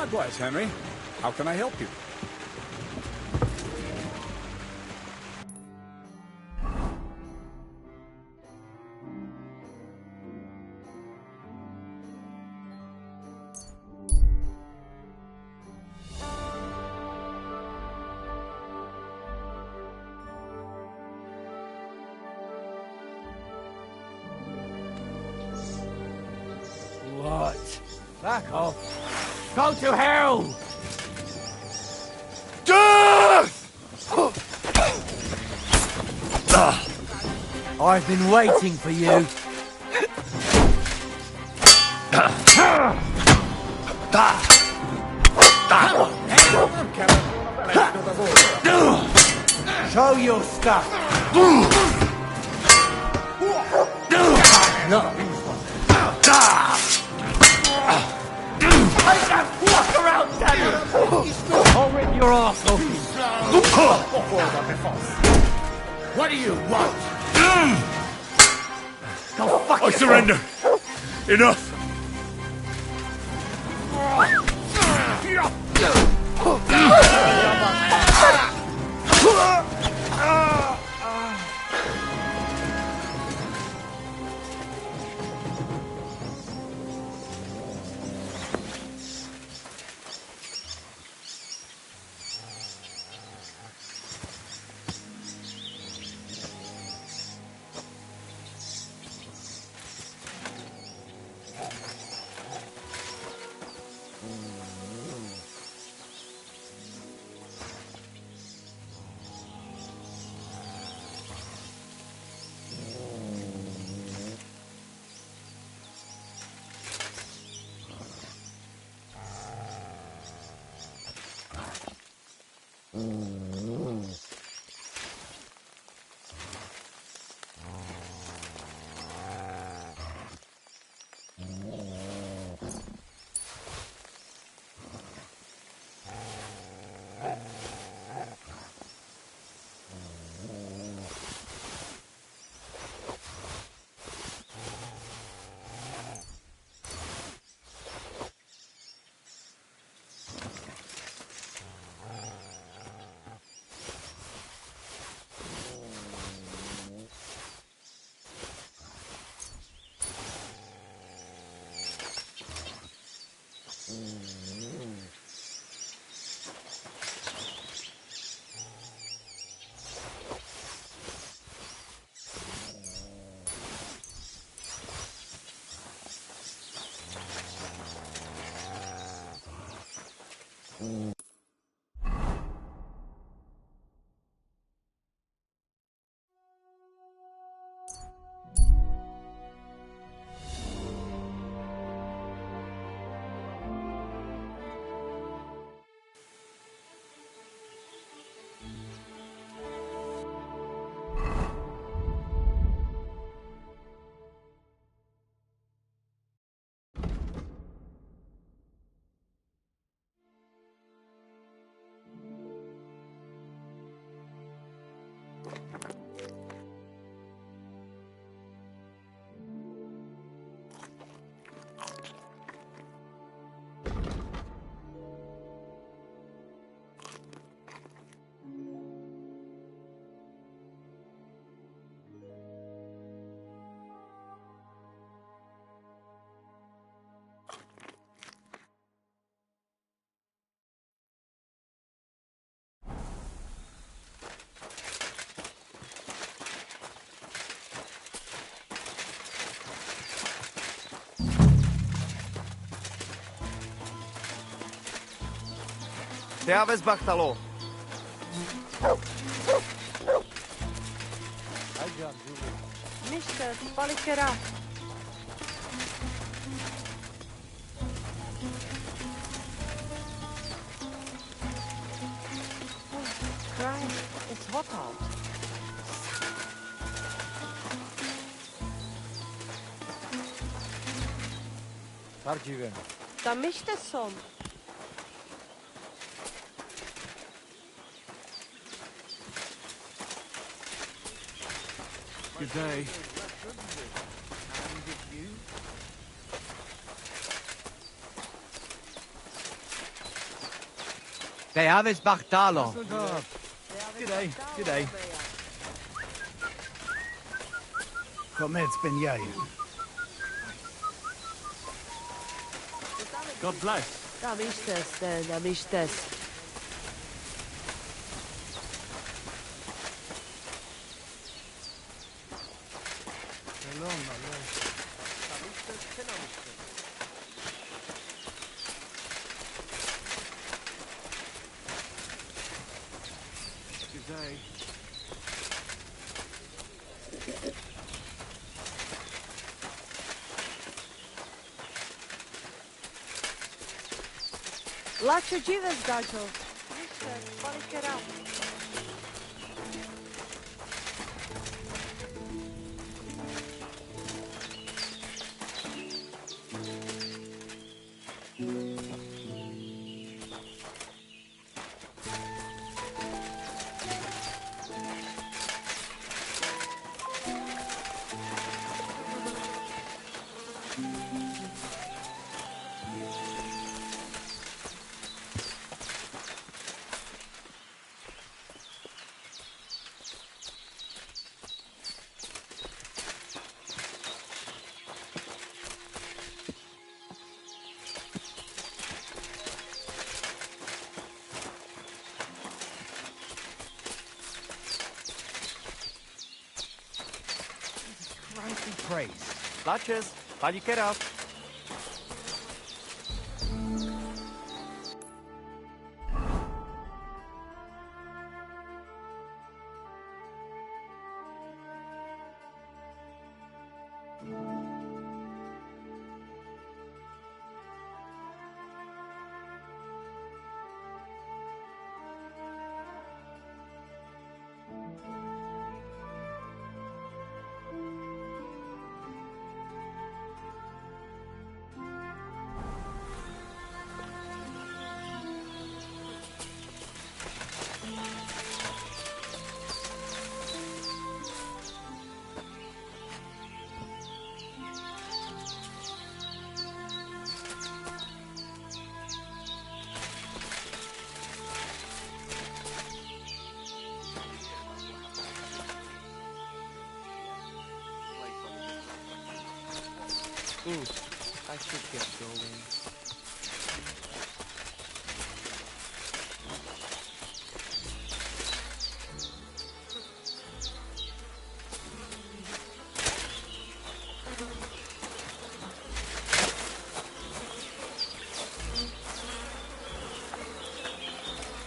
God bless, Henry. How can I help you? What? Back off. Go to hell! I've been waiting for you. Show your stuff. No. Walk around, Daniel! I'll rip your arse off you. What do you want? Go fuck I surrender. Enough. Te aveți Bartalo. Mister, Polikera. Christ, it's hot out. Prawdziwym. Tam myślę są. Good day. Te haves Bartalo. G'day, g'day. COME DELIVERANCE. God bless. Tam istes. G'day. Lače žive zgađo. Ništa, palike rao. Christ be praised. Latches, palikera. Ooh, I should get going.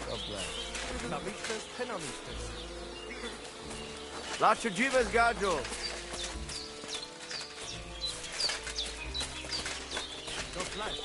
God bless. Namistas, penamistas. Lače žive zgađo. God bless.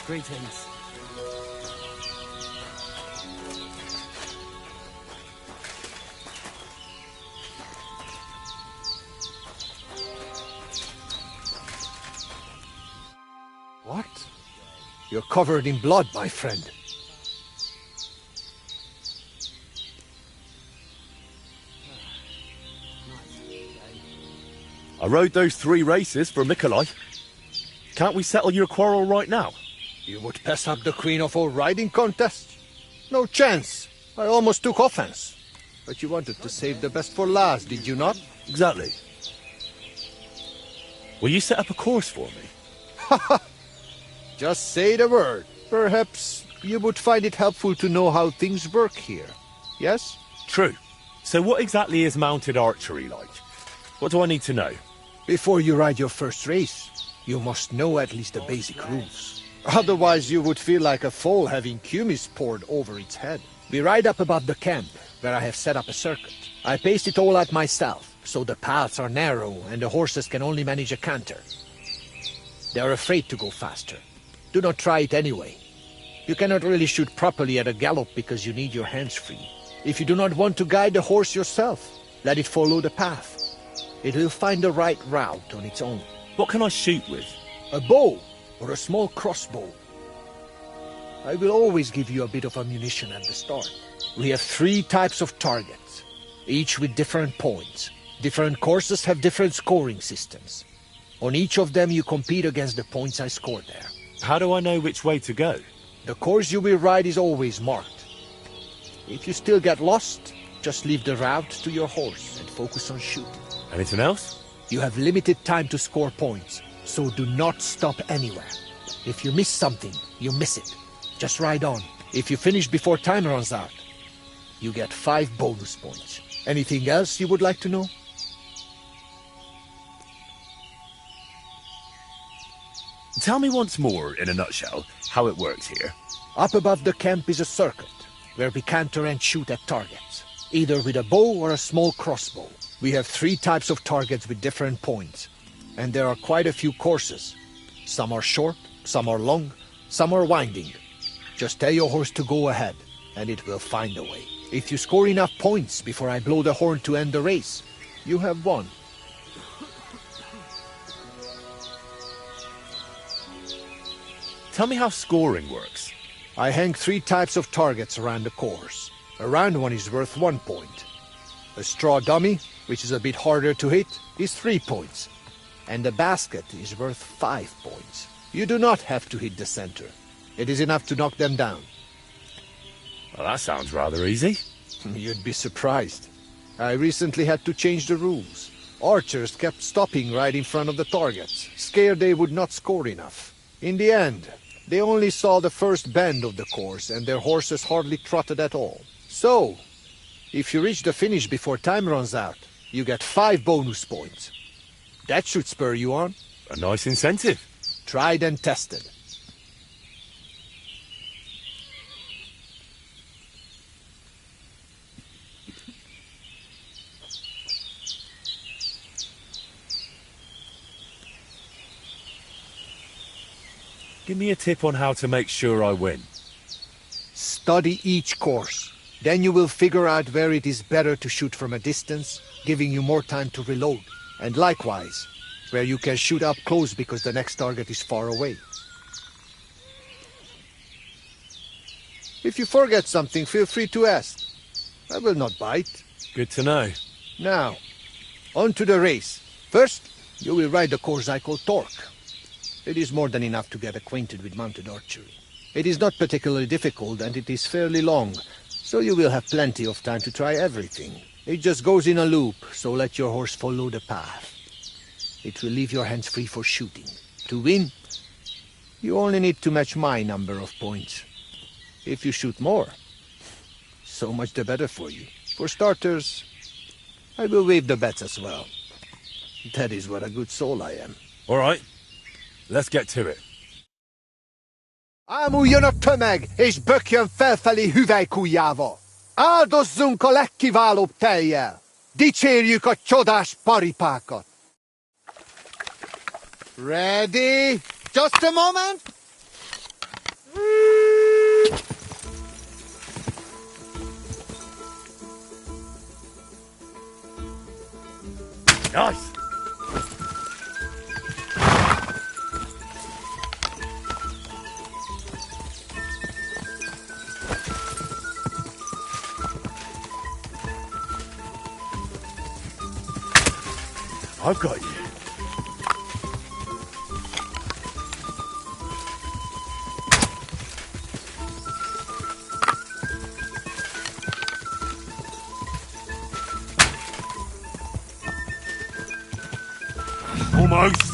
Greetings. What? You're covered in blood, my friend. I rode those 3 races for Mikolai. Can't we settle your quarrel right now? You would pass up the queen of all riding contests? No chance. I almost took offense. But you wanted to save the best for last, did you not? Exactly. Will you set up a course for me? Haha! Just say the word. Perhaps you would find it helpful to know how things work here. Yes? True. So what exactly is mounted archery like? What do I need to know? Before you ride your first race, You must know at least the basic rules. Otherwise you would feel like a foal having kumis poured over its head. We ride up above the camp, where I have set up a circuit. I paced it all out myself, so the paths are narrow and the horses can only manage a canter. They are afraid to go faster. Do not try it anyway. You cannot really shoot properly at a gallop because you need your hands free. If you do not want to guide the horse yourself, let it follow the path. It will find the right route on its own. What can I shoot with? A bow or a small crossbow. I will always give you a bit of ammunition at the start. We have 3 types of targets, each with different points. Different courses have different scoring systems. On each of them you compete against the points I scored there. How do I know which way to go? The course you will ride is always marked. If you still get lost, just leave the route to your horse and focus on shooting. Anything else? You have limited time to score points, so do not stop anywhere. If you miss something, you miss it. Just ride on. If you finish before time runs out, you get 5 bonus points. Anything else you would like to know? Tell me once more, in a nutshell, how it works here. Up above the camp is a circuit, where we canter and shoot at targets, either with a bow or a small crossbow. We have 3 types of targets with different points, and there are quite a few courses. Some are short, some are long, some are winding. Just tell your horse to go ahead, and it will find a way. If you score enough points before I blow the horn to end the race, you have won. Tell me how scoring works. I hang 3 types of targets around the course. A round one is worth 1 point. A straw dummy, which is a bit harder to hit, is 3 points. And the basket is worth 5 points. You do not have to hit the center. It is enough to knock them down. Well, that sounds rather easy. You'd be surprised. I recently had to change the rules. Archers kept stopping right in front of the targets, scared they would not score enough. In the end, they only saw the first bend of the course and their horses hardly trotted at all. So, if you reach the finish before time runs out, you get 5 bonus points. That should spur you on. A nice incentive. Tried and tested. Give me a tip on how to make sure I win. Study each course. Then you will figure out where it is better to shoot from a distance, giving you more time to reload. And likewise, where you can shoot up close because the next target is far away. If you forget something, feel free to ask. I will not bite. Good to know. Now, on to the race. First, you will ride the course I call Torque. It is more than enough to get acquainted with mounted archery. It is not particularly difficult and it is fairly long, so you will have plenty of time to try everything. It just goes in a loop, so let your horse follow the path. It will leave your hands free for shooting. To win, you only need to match my number of points. If you shoot more, so much the better for you. For starters, I will waive the bets as well. That is what a good soul I am. All right, let's get to it. Ámuljon a tömeg, és bökjön felfelé hüvelykujjával! Áldozzunk a legkiválóbb tejjel! Dicsérjük a csodás paripákat! Ready? Just a moment! Nice! I've got you. Almost.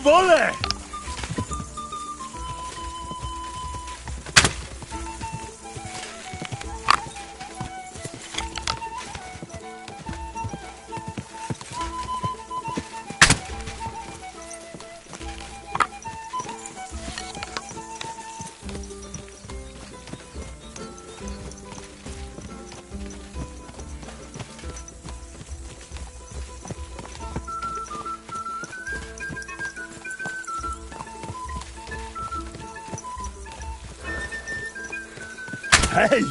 Volley! Hey!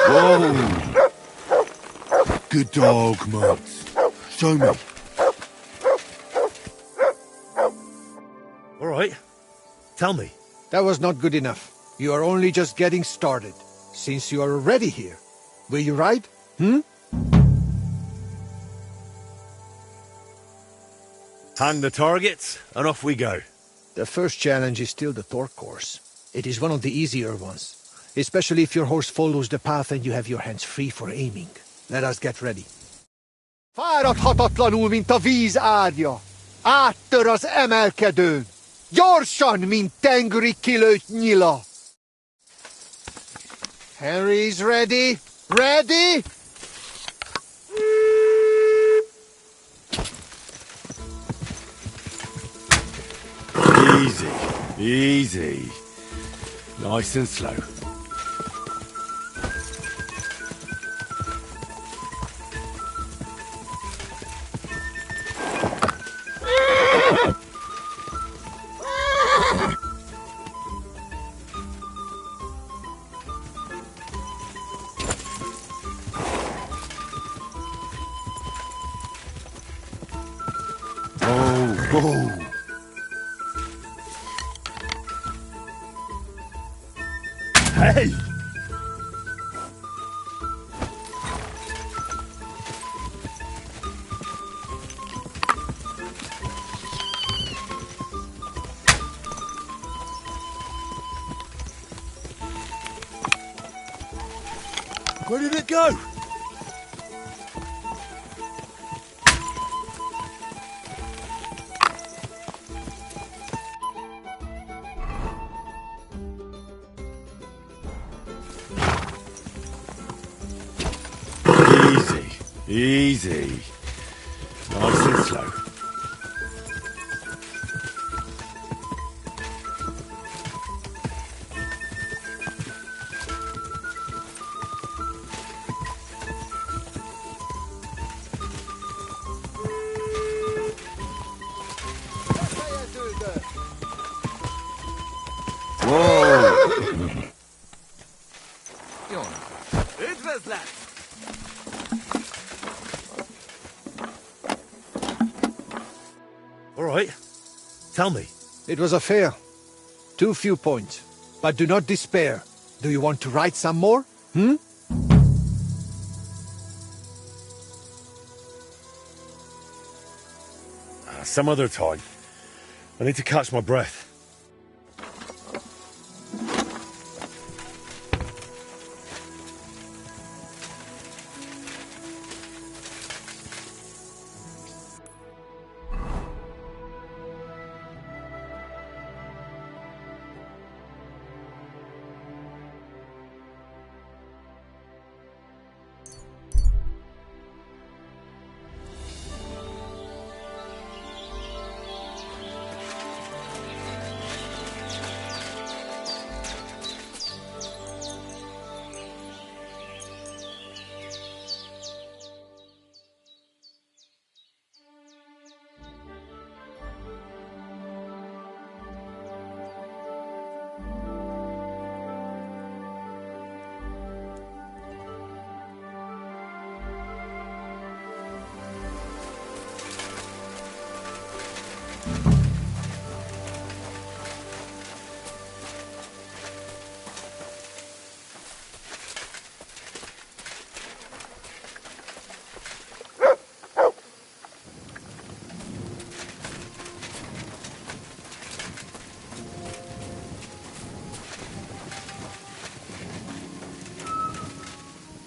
Whoa! Good dog, Mugs. Show me. All right. Tell me. That was not good enough. You are only just getting started. Since you are already here, will you ride? Hang the targets, and off we go. The first challenge is still the Torque course. It is one of the easier ones, especially if your horse follows the path and you have your hands free for aiming. Let us get ready. Fáradhatatlanul, mint a víz ágya. Áttör az emelkedőn. Gyorsan, mint tengeri kilőtt nyila. Henry's ready. Ready? Easy, easy. Nice and slow. Whoa! Hey! Where did it go? Easy. Nice and slow. All right. Tell me. It was a fair. Too few points. But do not despair. Do you want to write some more? Some other time. I need to catch my breath.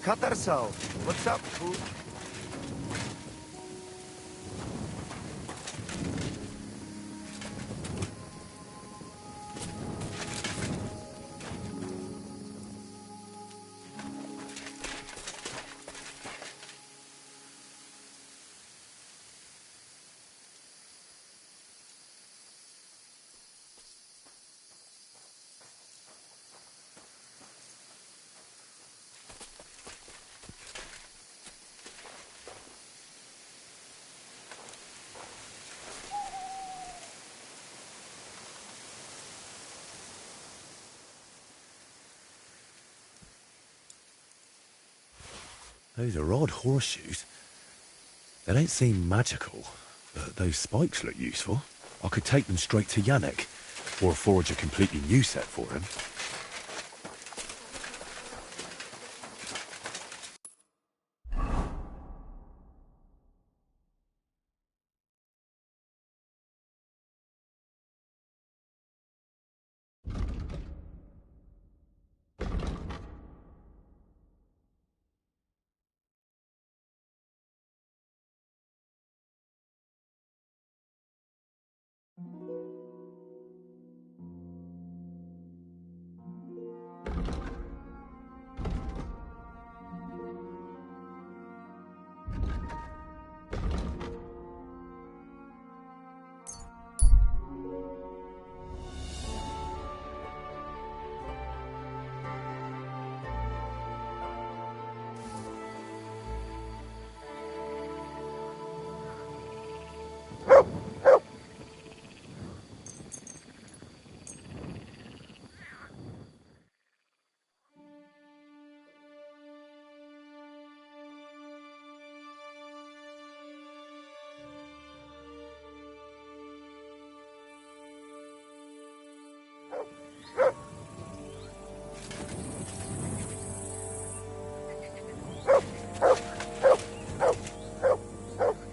Katarso, what's up, fool? Those are odd horseshoes. They don't seem magical, but those spikes look useful. I could take them straight to Yannick, or forge a completely new set for him.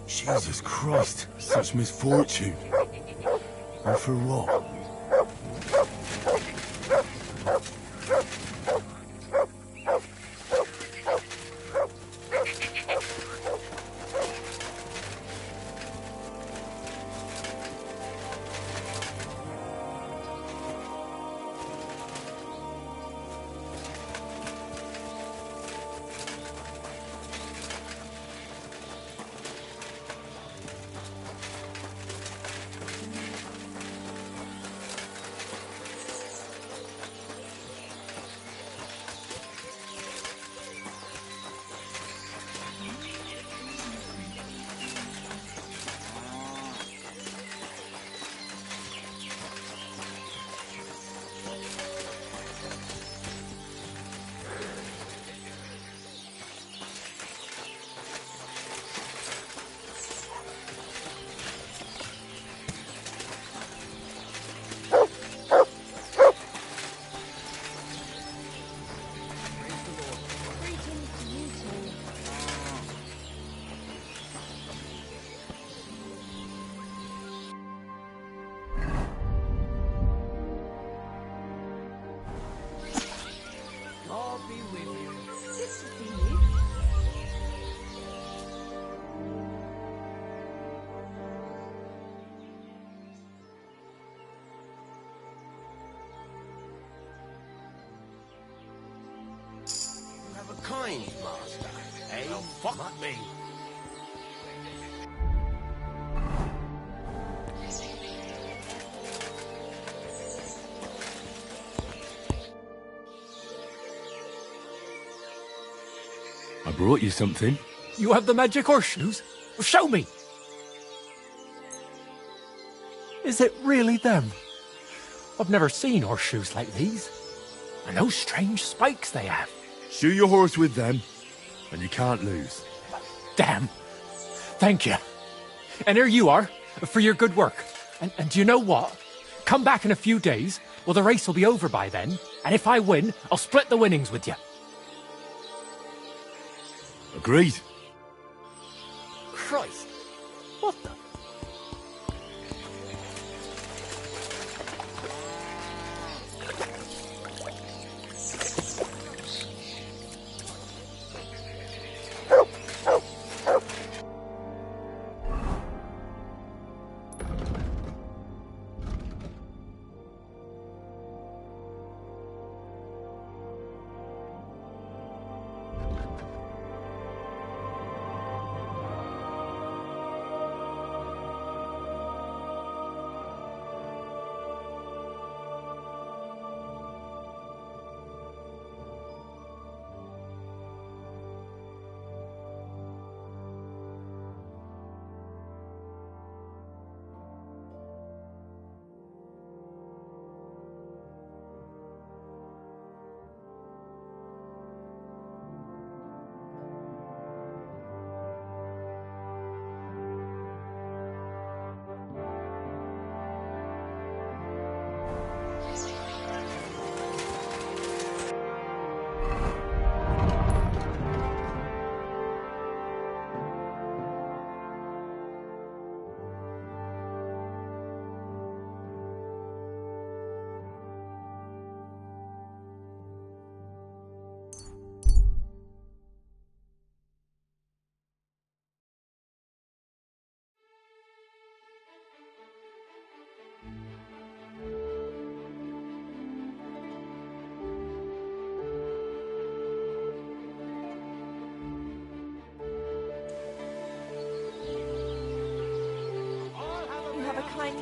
Jesus Christ, such misfortune. And for what? Kind, master. Eh? Oh, fuck me. I brought you something. You have the magic horseshoes? Show me! Is it really them? I've never seen horseshoes like these. And those strange spikes they have. Shoe your horse with them, and you can't lose. Damn. Thank you. And here you are, for your good work. And do you know what? Come back in a few days. Well, the race will be over by then. And if I win, I'll split the winnings with you. Agreed. Christ. What the?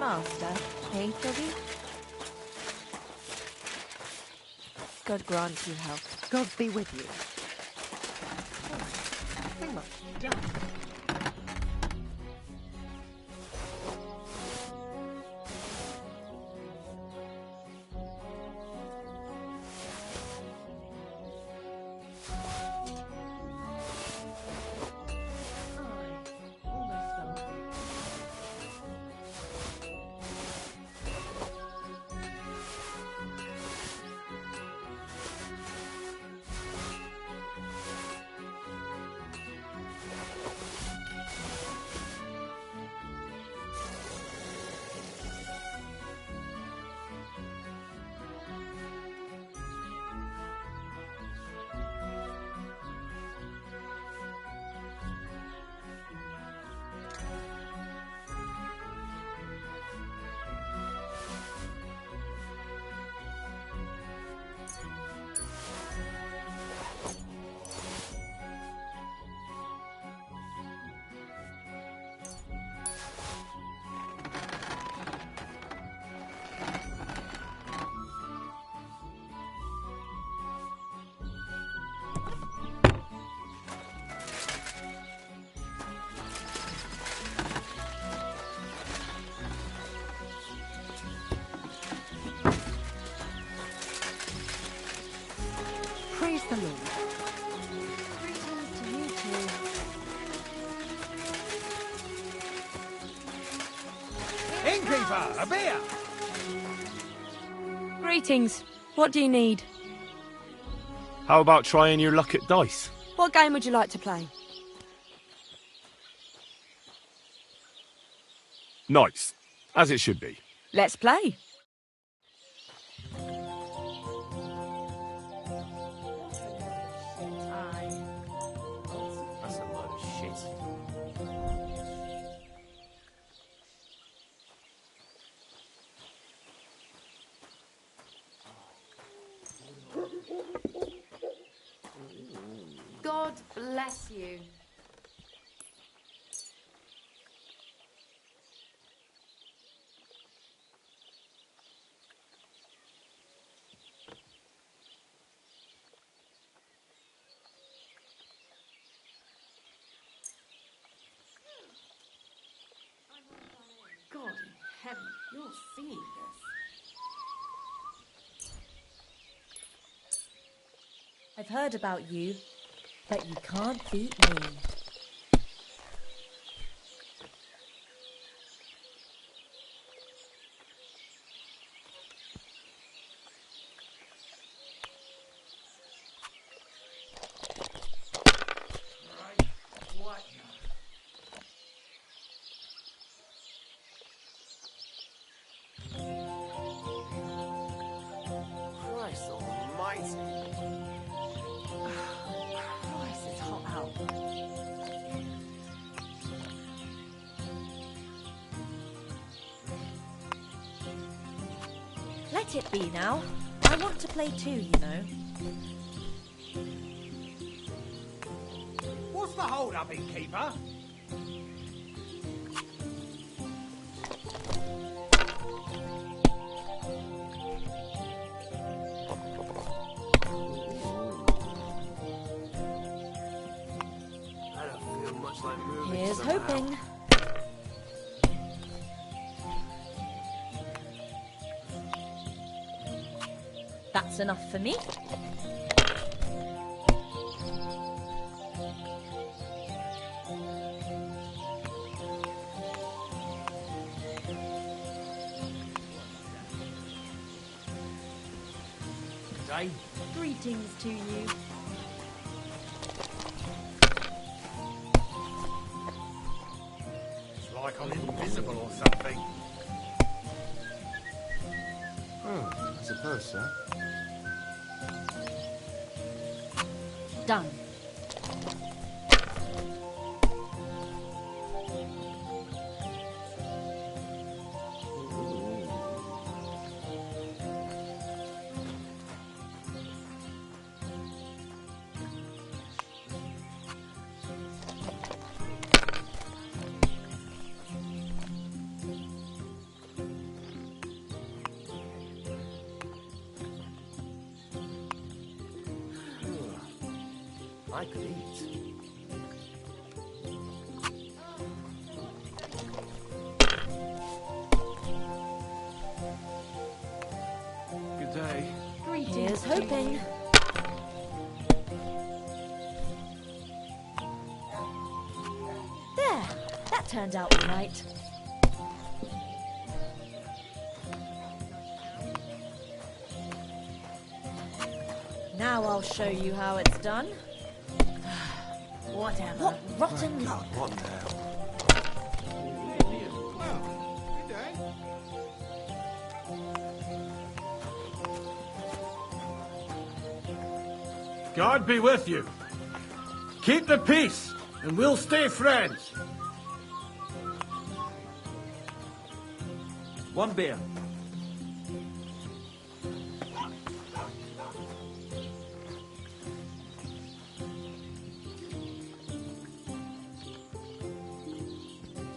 master, eh, Froggy? God grant you health. God be with you. Pretty much done. Praise the Lord. Greetings to you too. Innkeeper, a beer! Greetings. What do you need? How about trying your luck at dice? What game would you like to play? Nice. As it should be. Let's play. That's a load of shit. God bless you. God in heaven, you're seeing this. I've heard about you, but you can't beat me. Christ almighty. Christ, it's hot out. Let it be now. I want to play too, you know. What's the hold up, innkeeper? I don't feel much like moving. Here's somehow. hoping. That's enough for me. Day? Greetings to you. It's like I'm invisible or something. I suppose so. Done. I could eat. Good day. Here's hoping. There, that turned out all right. Now I'll show you how it's done. Whatever. What rotten luck. What now? God be with you. Keep the peace, and we'll stay friends. One beer.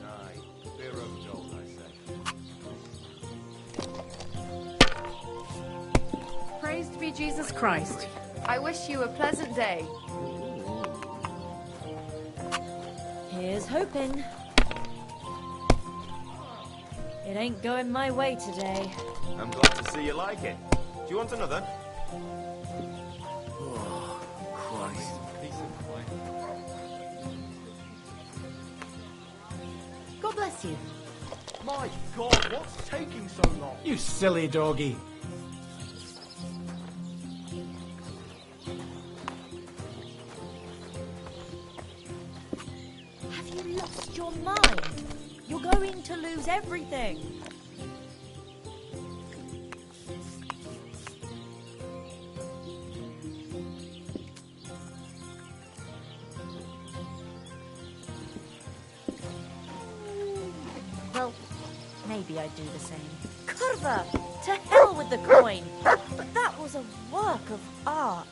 Aye, beer over gold, I say. Praised be Jesus Christ. I wish you a pleasant day. Here's hoping. It ain't going my way today. I'm glad to see you like it. Do you want another? Christ. God bless you. My God, what's taking so long? You silly doggy. Have you lost your mind? You're going to lose everything. Well, maybe I'd do the same. Curva! To hell with the coin! That was a work of art.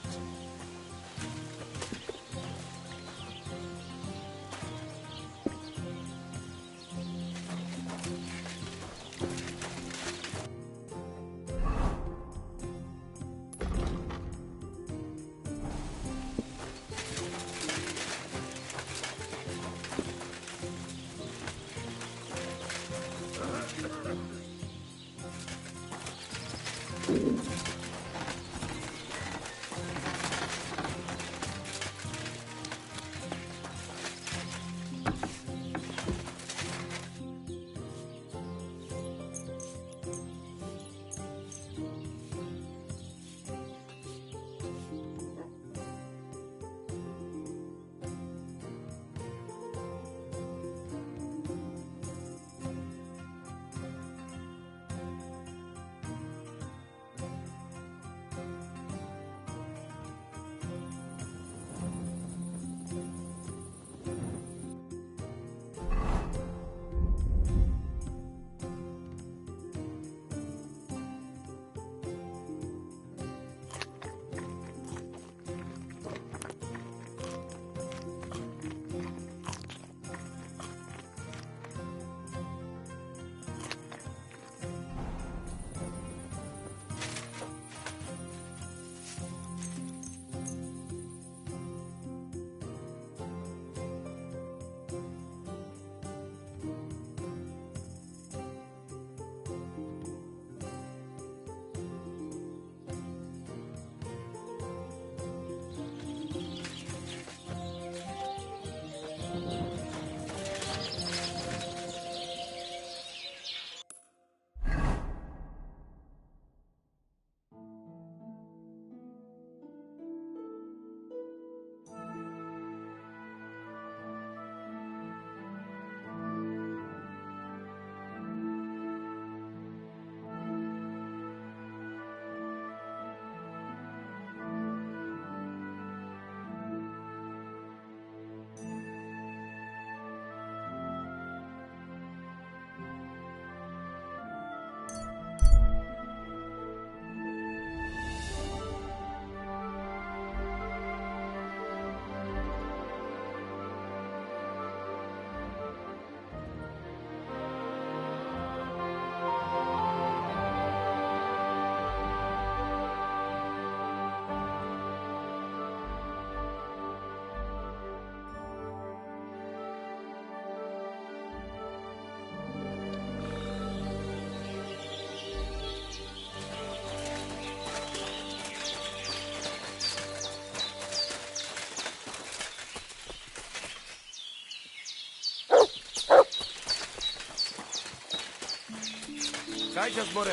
Vayas, More.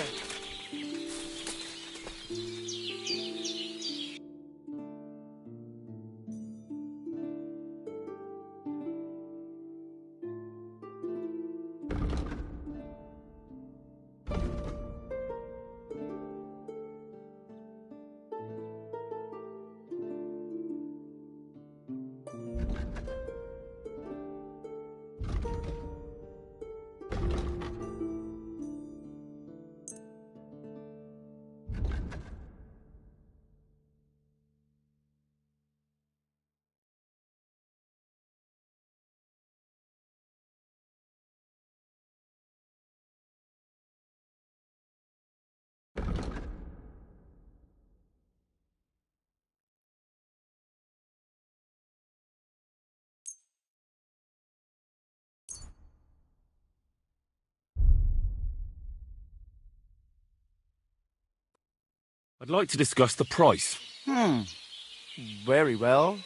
I'd like to discuss the price. Very well.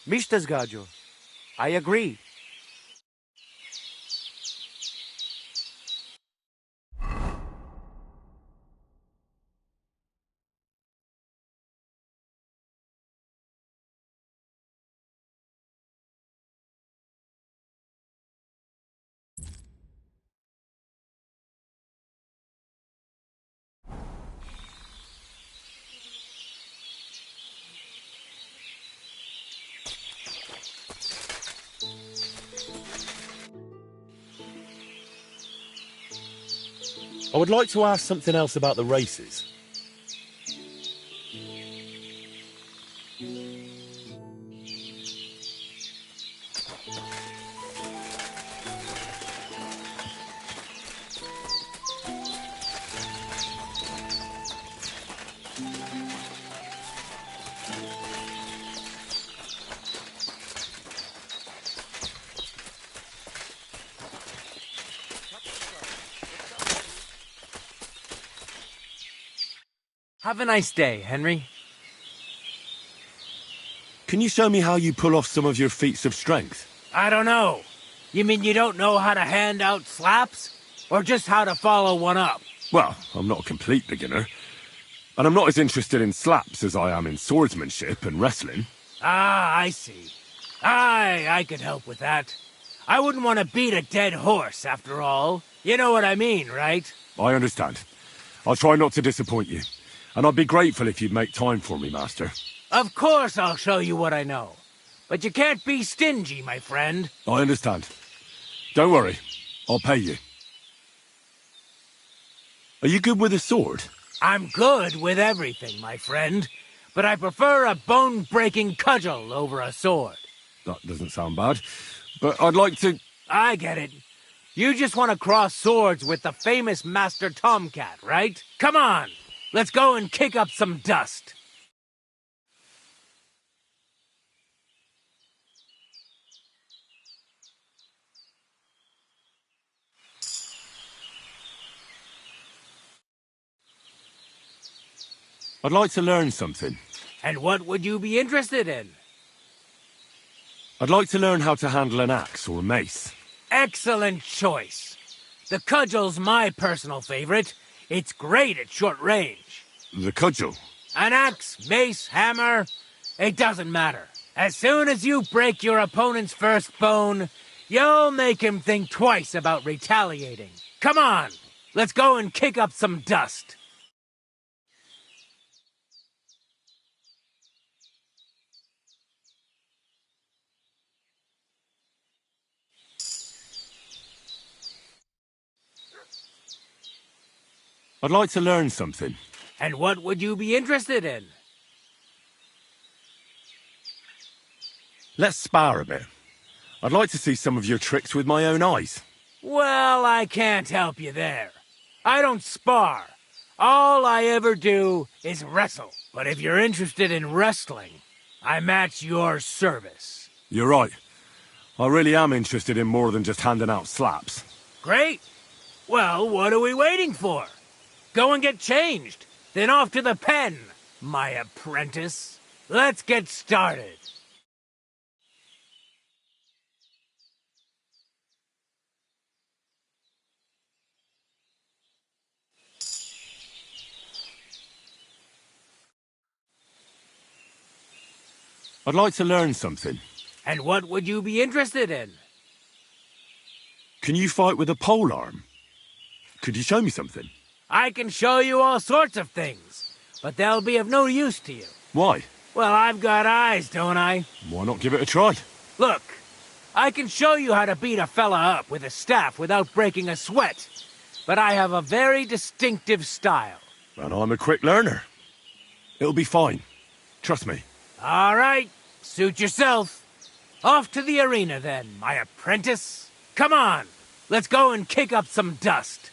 Mr. Sgaggio, I agree. I would like to ask something else about the races. Have a nice day, Henry. Can you show me how you pull off some of your feats of strength? I don't know. You mean you don't know how to hand out slaps? Or just how to follow one up? Well, I'm not a complete beginner. And I'm not as interested in slaps as I am in swordsmanship and wrestling. Ah, I see. I could help with that. I wouldn't want to beat a dead horse, after all. You know what I mean, right? I understand. I'll try not to disappoint you. And I'd be grateful if you'd make time for me, Master. Of course I'll show you what I know. But you can't be stingy, my friend. I understand. Don't worry. I'll pay you. Are you good with a sword? I'm good with everything, my friend. But I prefer a bone-breaking cudgel over a sword. That doesn't sound bad. But I'd like to... I get it. You just want to cross swords with the famous Master Tomcat, right? Come on! Let's go and kick up some dust. I'd like to learn something. And what would you be interested in? I'd like to learn how to handle an axe or a mace. Excellent choice. The cudgel's my personal favorite. It's great at short range. The cudgel? An axe, mace, hammer, it doesn't matter. As soon as you break your opponent's first bone, you'll make him think twice about retaliating. Come on, let's go and kick up some dust. I'd like to learn something. And what would you be interested in? Let's spar a bit. I'd like to see some of your tricks with my own eyes. Well, I can't help you there. I don't spar. All I ever do is wrestle. But if you're interested in wrestling, I'm at your service. You're right. I really am interested in more than just handing out slaps. Great. Well, what are we waiting for? Go and get changed. Then off to the pen, my apprentice. Let's get started. I'd like to learn something. And what would you be interested in? Can you fight with a polearm? Could you show me something? I can show you all sorts of things, but they'll be of no use to you. Why? Well, I've got eyes, don't I? Why not give it a try? Look, I can show you how to beat a fella up with a staff without breaking a sweat, but I have a very distinctive style. And I'm a quick learner. It'll be fine. Trust me. All right, suit yourself. Off to the arena then, my apprentice. Come on, let's go and kick up some dust.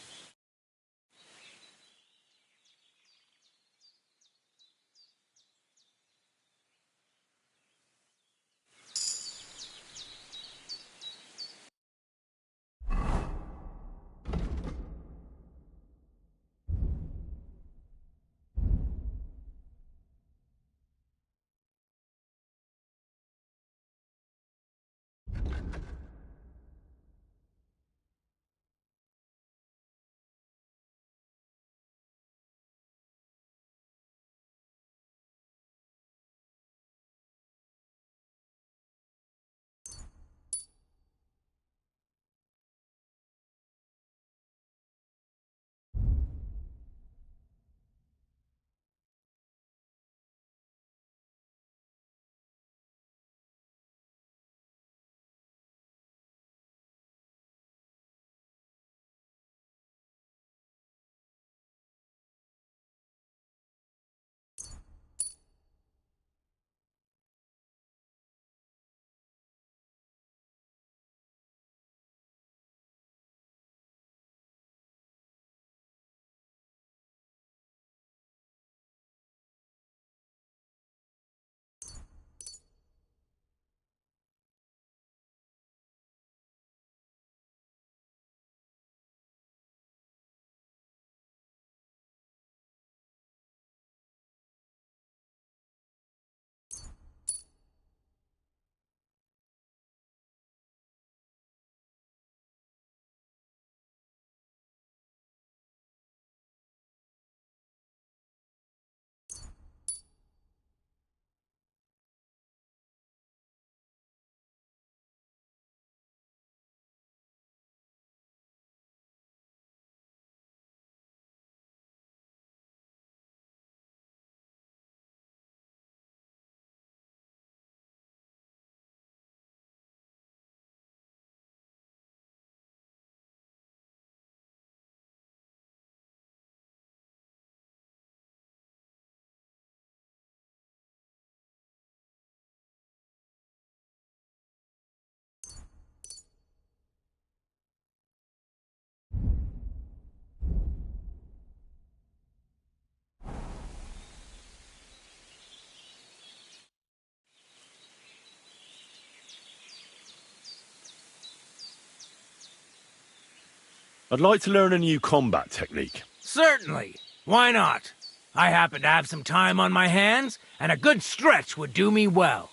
I'd like to learn a new combat technique. Certainly. Why not? I happen to have some time on my hands, and a good stretch would do me well.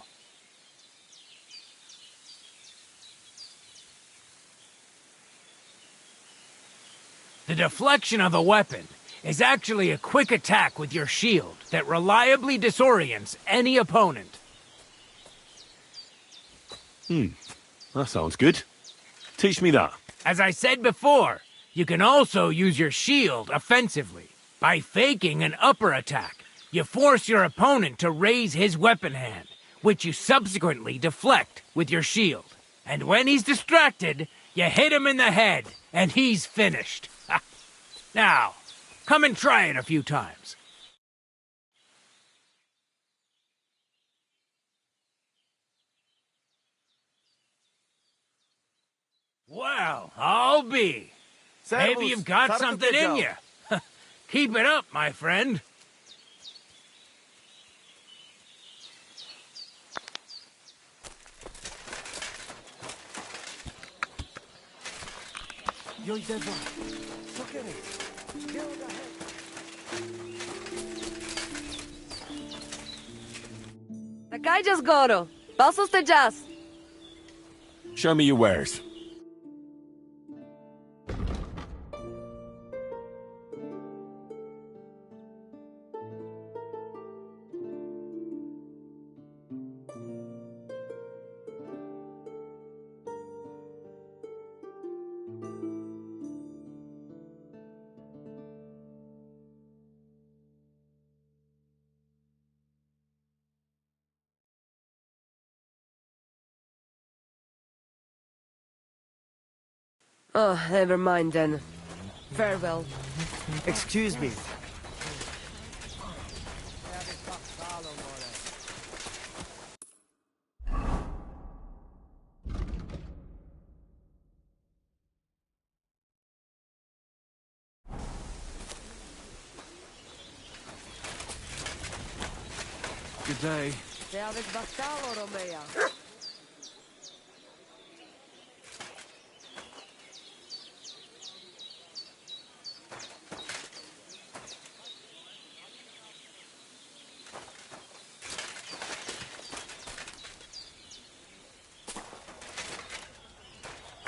The deflection of a weapon is actually a quick attack with your shield that reliably disorients any opponent. That sounds good. Teach me that. As I said before, you can also use your shield offensively. By faking an upper attack, you force your opponent to raise his weapon hand, which you subsequently deflect with your shield. And when he's distracted, you hit him in the head, and he's finished. Now, come and try it a few times. Well, I'll be. Maybe you've got something in you. Keep it up, my friend. Такая just goro. Pasos te jazz. Show me your wares. Oh, never mind then. Farewell. Excuse me. Good day. Te aveți vasalo, Romea.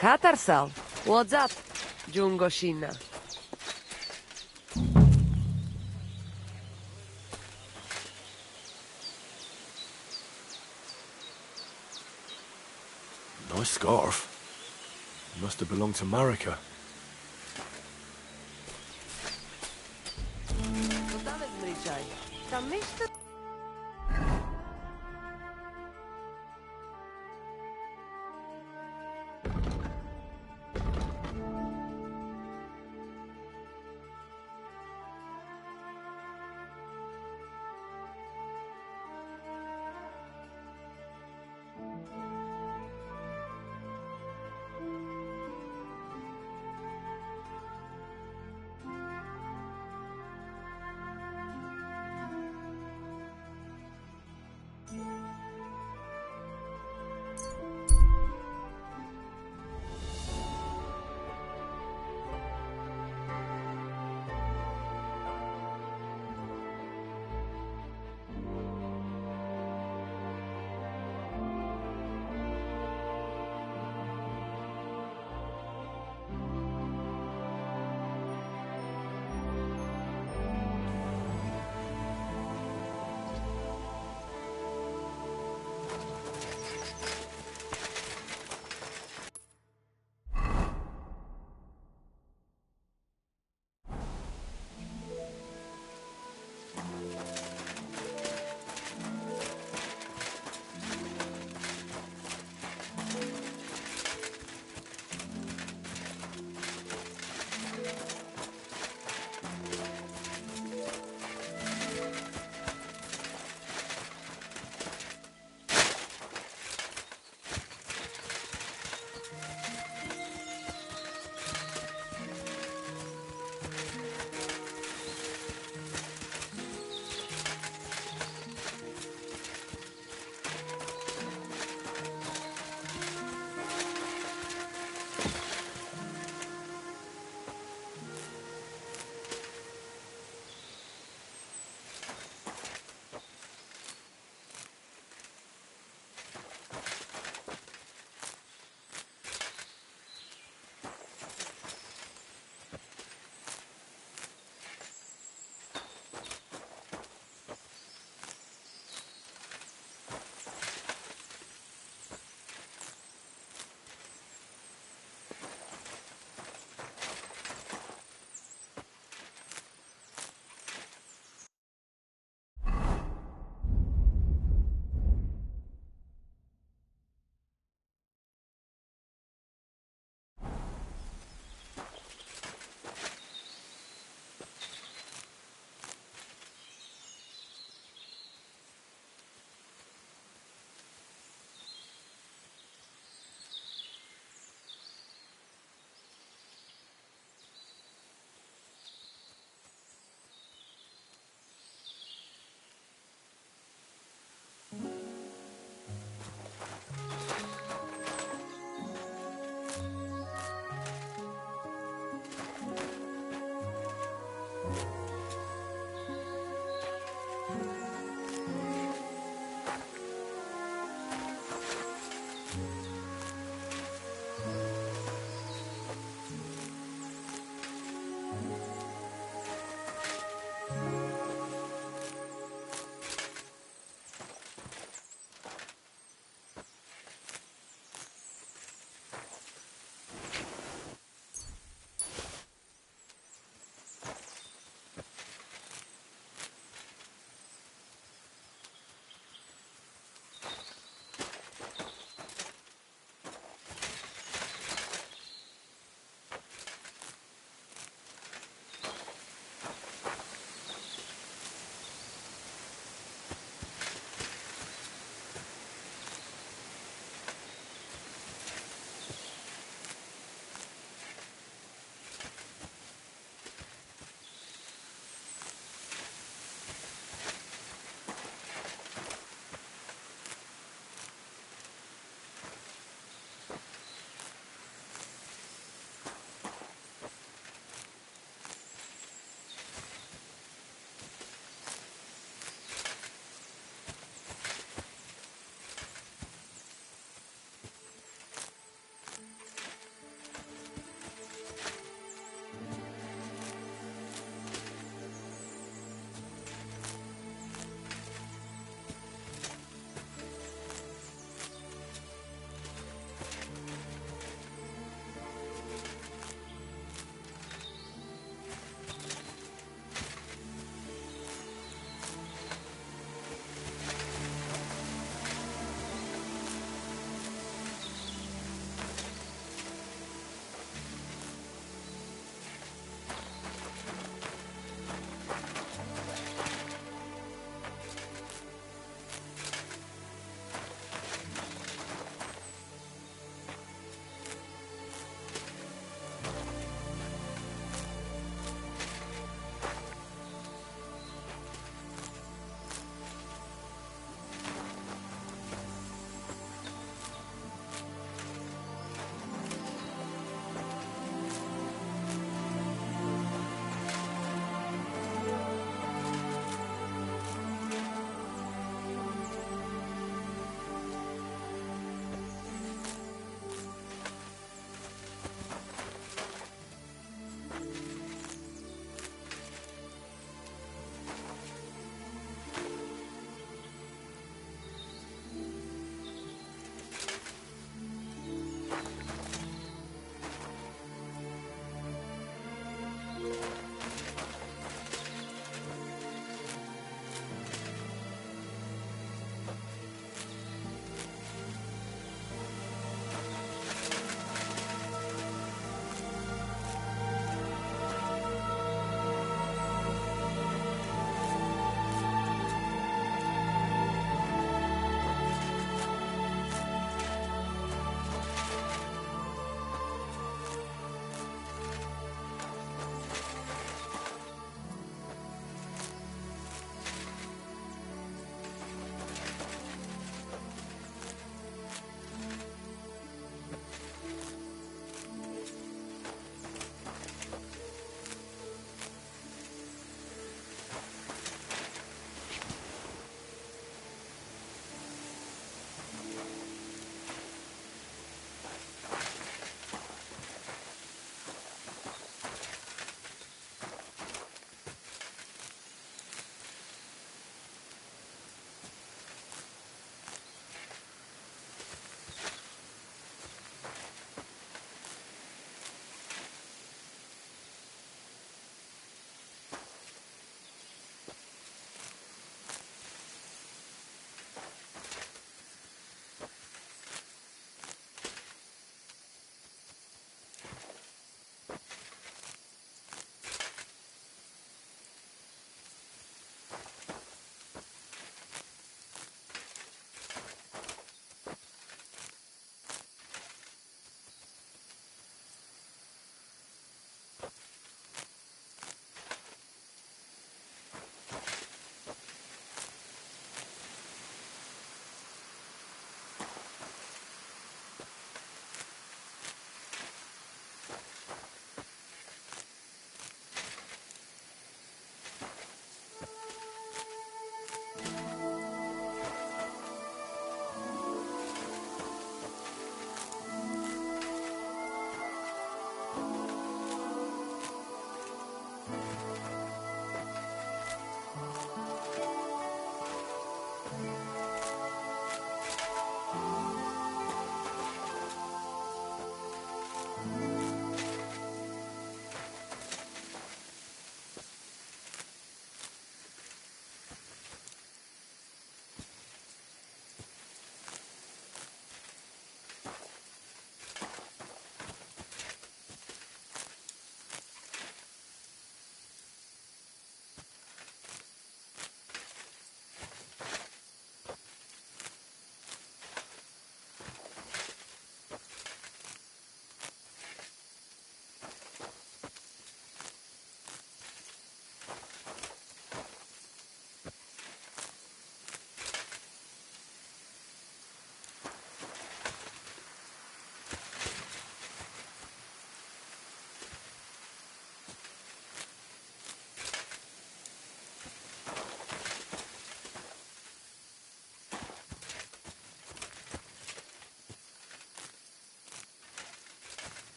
Katarsal, what's up, Jungoshina? Nice scarf. Must have belonged to Marika. Tam ništa...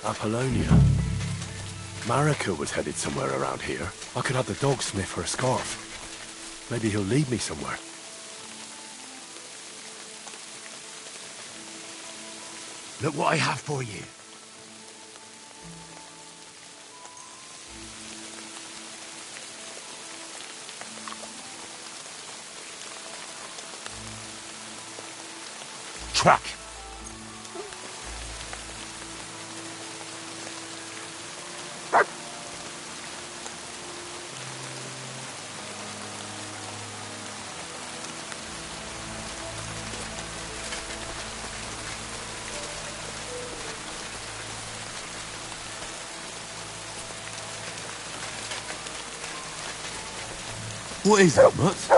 Apollonia. Marika was headed somewhere around here. I could have the dog sniff her scarf. Maybe he'll lead me somewhere. Look what I have for you. Track! What is it, Mutt?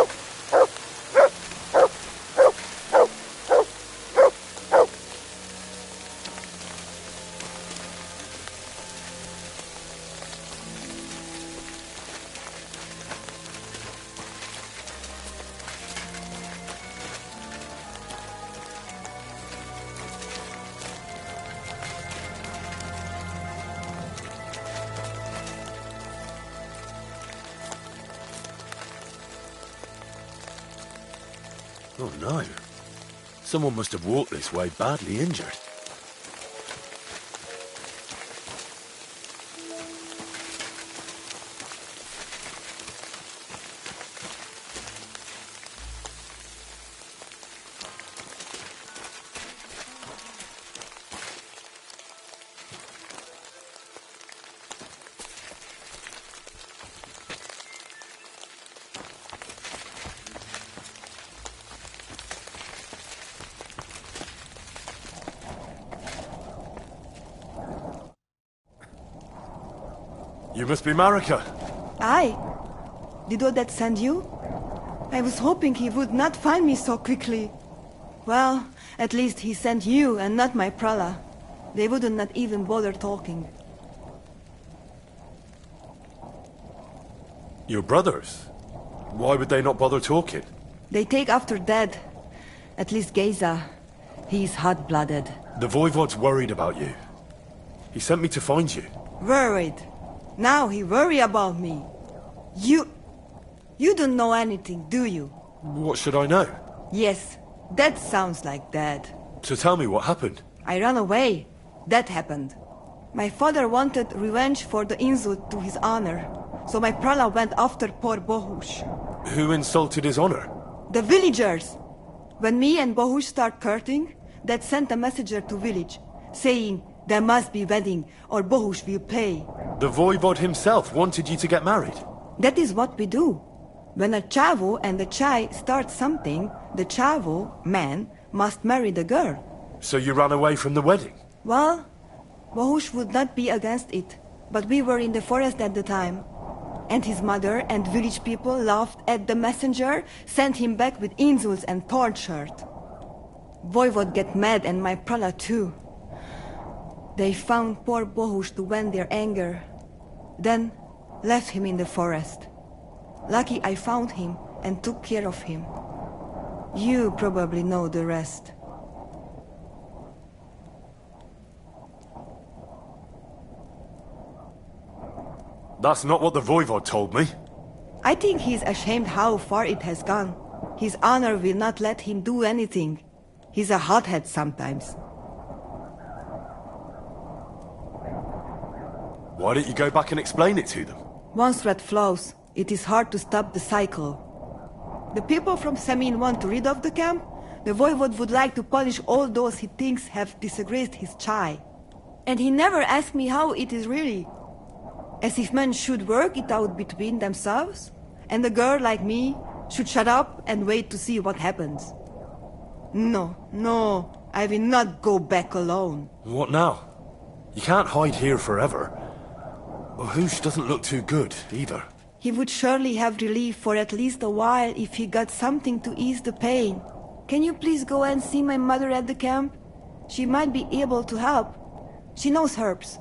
Oh no. Someone must have walked this way badly injured. You must be Marika. Aye. Did Odette send you? I was hoping he would not find me so quickly. Well, at least he sent you and not my prala. They would not even bother talking. Your brothers? Why would they not bother talking? They take after dead. At least Geza. He's hot-blooded. The Voivod's worried about you. He sent me to find you. Worried. Now he worry about me. You don't know anything, do you? What should I know? Yes, that sounds like Dad. So tell me what happened. I ran away. That happened. My father wanted revenge for the insult to his honor, so my prala went after poor Bohush. Who insulted his honor? The villagers! When me and Bohush start courting, Dad sent a messenger to village, saying there must be wedding or Bohush will pay. The Voivod himself wanted you to get married. That is what we do. When a chavo and a chai start something, the chavo, man, must marry the girl. So you ran away from the wedding? Well, Bohush would not be against it, but we were in the forest at the time. And his mother and village people laughed at the messenger, sent him back with insults and tortured. Voivod get mad and my prala too. They found poor Bohush to vent their anger, then left him in the forest. Lucky I found him and took care of him. You probably know the rest. That's not what the Voivod told me. I think he's ashamed how far it has gone. His honor will not let him do anything. He's a hothead sometimes. Why don't you go back and explain it to them? Once red flows, it is hard to stop the cycle. The people from Semin want to rid of the camp. The Voivod would like to punish all those he thinks have disgraced his chai. And he never asked me how it is really. As if men should work it out between themselves, and a girl like me should shut up and wait to see what happens. No, I will not go back alone. What now? You can't hide here forever. Bohush doesn't look too good, either. He would surely have relief for at least a while if he got something to ease the pain. Can you please go and see my mother at the camp? She might be able to help. She knows herbs.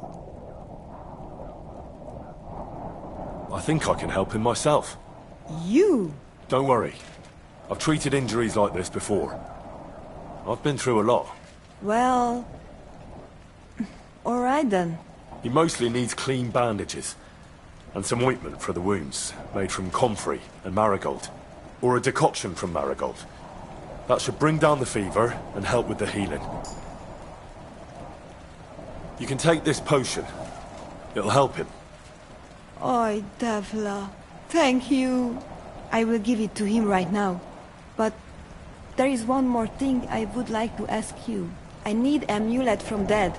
I think I can help him myself. You? Don't worry. I've treated injuries like this before. I've been through a lot. Well... All right then. He mostly needs clean bandages. And some ointment for the wounds, made from comfrey and marigold. Or a decoction from marigold. That should bring down the fever and help with the healing. You can take this potion. It'll help him. Oi, Devla. Thank you. I will give it to him right now. But there is one more thing I would like to ask you. I need amulet from Dad.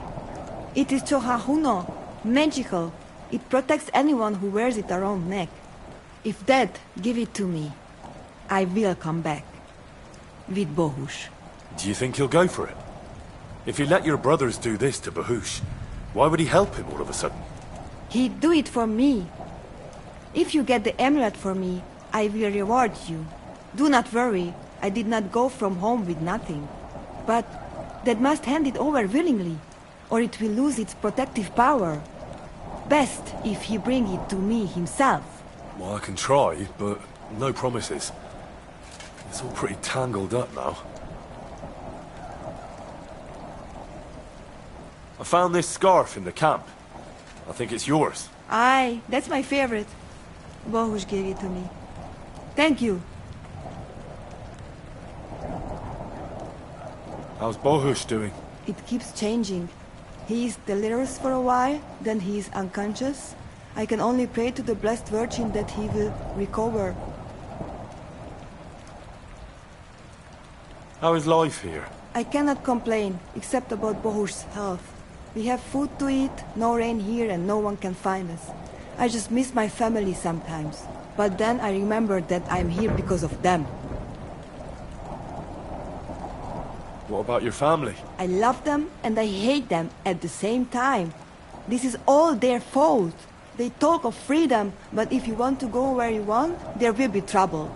It is Chohahuno, magical. It protects anyone who wears it around neck. If Dad give it to me, I will come back. With Bohush. Do you think he'll go for it? If you let your brothers do this to Bahush, why would he help him all of a sudden? He'd do it for me. If you get the amulet for me, I will reward you. Do not worry, I did not go from home with nothing. But Dad must hand it over willingly, or it will lose its protective power. Best if he bring it to me himself. Well, I can try, but no promises. It's all pretty tangled up now. I found this scarf in the camp. I think it's yours. Aye, that's my favorite. Bohush gave it to me. Thank you. How's Bohush doing? It keeps changing. He is delirious for a while, then he is unconscious. I can only pray to the Blessed Virgin that he will recover. How is life here? I cannot complain, except about Bohush's health. We have food to eat, no rain here, and no one can find us. I just miss my family sometimes. But then I remember that I'm here because of them. What about your family? I love them and I hate them at the same time. This is all their fault. They talk of freedom, but if you want to go where you want, there will be trouble.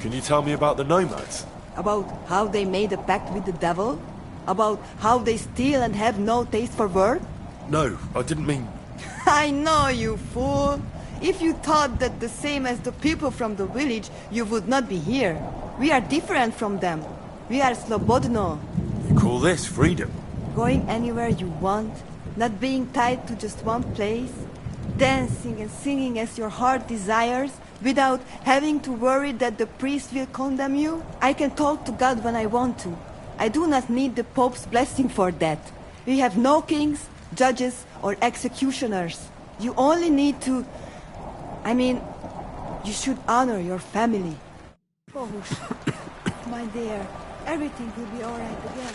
Can you tell me about the nomads? About how they made a pact with the devil? About how they steal and have no taste for work? No, I didn't mean... I know, you fool! If you thought that the same as the people from the village, you would not be here. We are different from them. We are slobodno. You call this freedom? Going anywhere you want, not being tied to just one place, dancing and singing as your heart desires, without having to worry that the priest will condemn you. I can talk to God when I want to. I do not need the Pope's blessing for that. We have no kings, judges, or executioners. You only need to... you should honor your family. Bohush, my dear, everything will be all right again.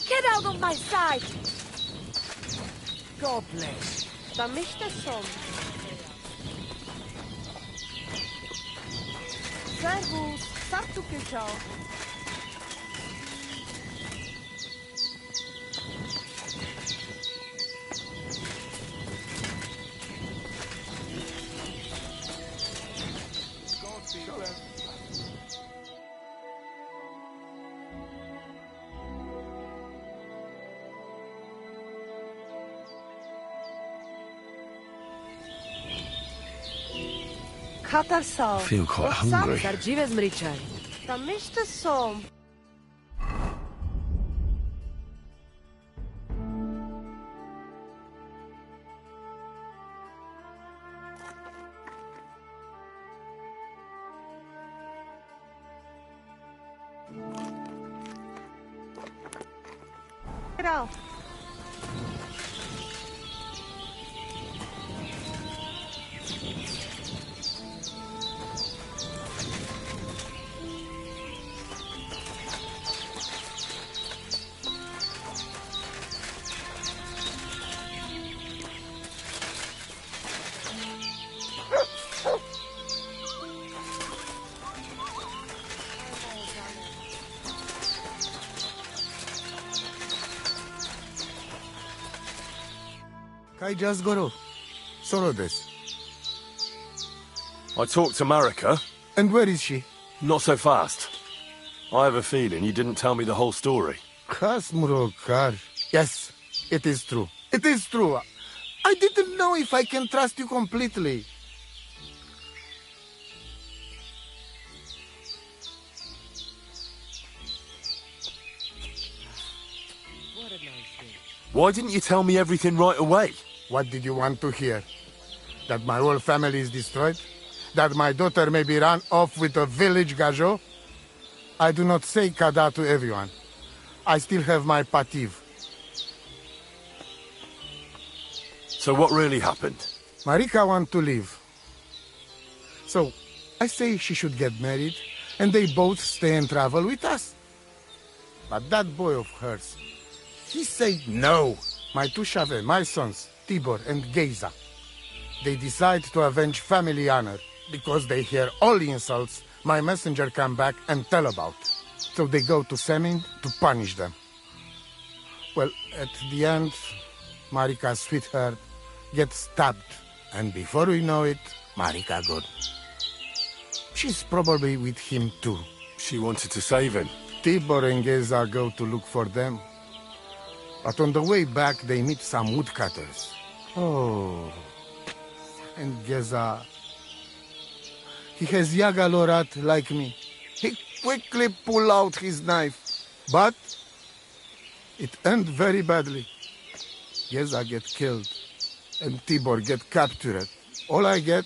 Get out of my sight! God bless. Servus. I feel quite hungry. Kai just goro. Solo this. I talked to Marika. And where is she? Not so fast. I have a feeling you didn't tell me the whole story. Yes, it is true. It is true. I didn't know if I can trust you completely. Why didn't you tell me everything right away? What did you want to hear? That my whole family is destroyed? That my daughter may be run off with a village gajo? I do not say kada to everyone. I still have my pativ. So what really happened? Marika want to leave. So, I say she should get married, and they both stay and travel with us. But that boy of hers, he said no. My two Shave, my sons, Tibor and Geza, they decide to avenge family honor because they hear all the insults my messenger come back and tell about. So they go to Semin to punish them. Well, at the end, Marika's sweetheart gets stabbed. And before we know it, Marika gone. She's probably with him too. She wanted to save him. Tibor and Geza go to look for them. But on the way back, they meet some woodcutters. Oh. And Geza, he has Yaga Lorat like me. He quickly pull out his knife. But it ends very badly. Geza get killed. And Tibor get captured. All I get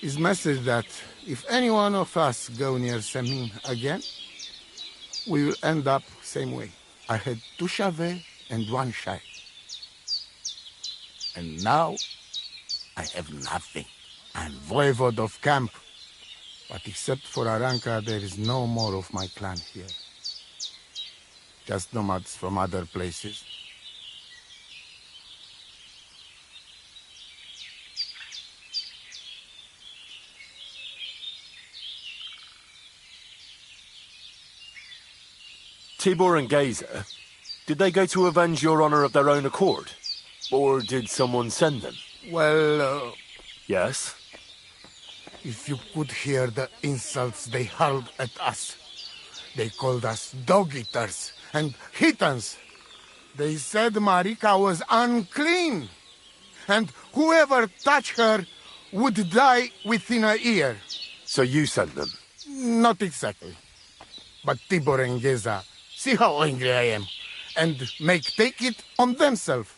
is message that if any one of us go near Semin again, we will end up same way. I had two Shave and one Shai. And now, I have nothing. I'm voivode of camp. But except for Aranka, there is no more of my clan here. Just nomads from other places. Tibor and Geza, did they go to avenge your honor of their own accord? Or did someone send them? Well, Yes? if you could hear the insults they hurled at us. They called us dog-eaters and hitans. They said Marika was unclean. And whoever touched her would die within a year. So you sent them? Not exactly. But Tibor and Geza, see how angry I am, and take it on themselves.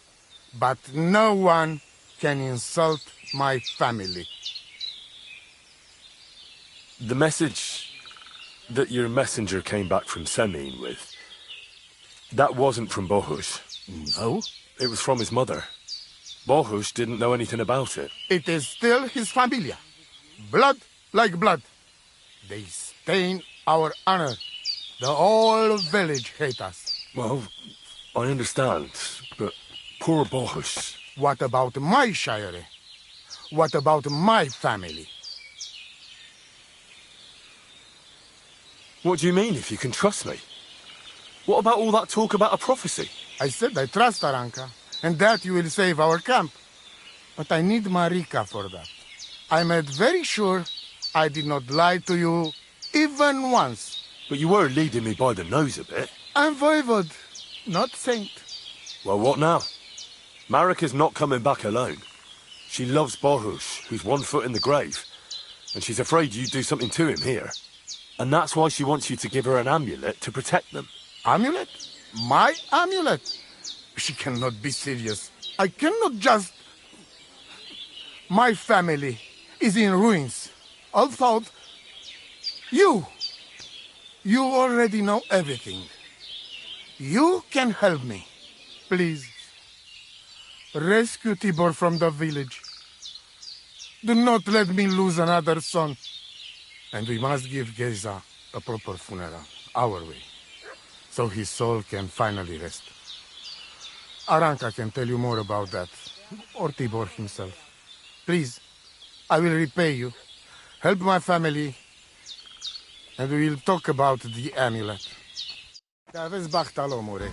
But no one can insult my family. The message that your messenger came back from Semin with, that wasn't from Bohush. No? It was from his mother. Bohush didn't know anything about it. It is still his familia. Blood like blood. They stain our honor. The whole village hates us. Well, I understand, but poor Bohush. What about my shire? What about my family? What do you mean, if you can trust me? What about all that talk about a prophecy? I said I trust Aranka, and that you will save our camp. But I need Marika for that. I made very sure I did not lie to you, even once. But you were leading me by the nose a bit. I'm voivode, not saint. Well, what now? Marika's not coming back alone. She loves Bohush, who's 1 foot in the grave. And she's afraid you'd do something to him here. And that's why she wants you to give her an amulet to protect them. Amulet? My amulet? She cannot be serious. I cannot just... My family is in ruins. Although... You already know everything. You can help me. Please. Rescue Tibor from the village. Do not let me lose another son. And we must give Geza a proper funeral, our way, so his soul can finally rest. Aranka can tell you more about that, or Tibor himself. Please, I will repay you. Help my family, and we will talk about the amulet. Aveți bahtalo, more.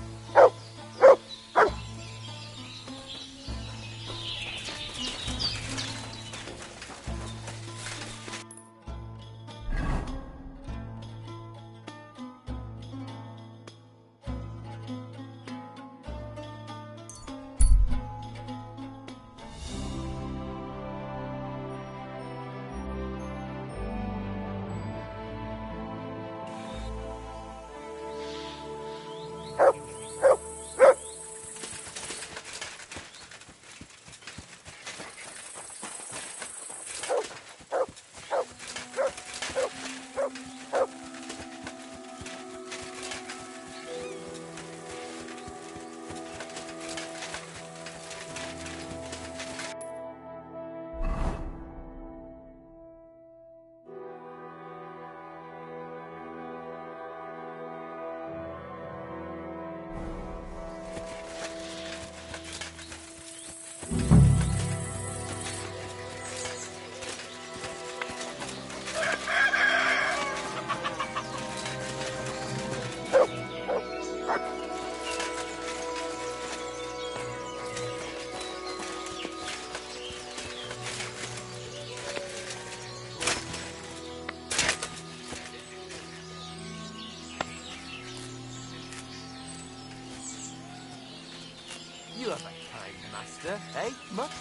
You have a kind master, eh, Mutt?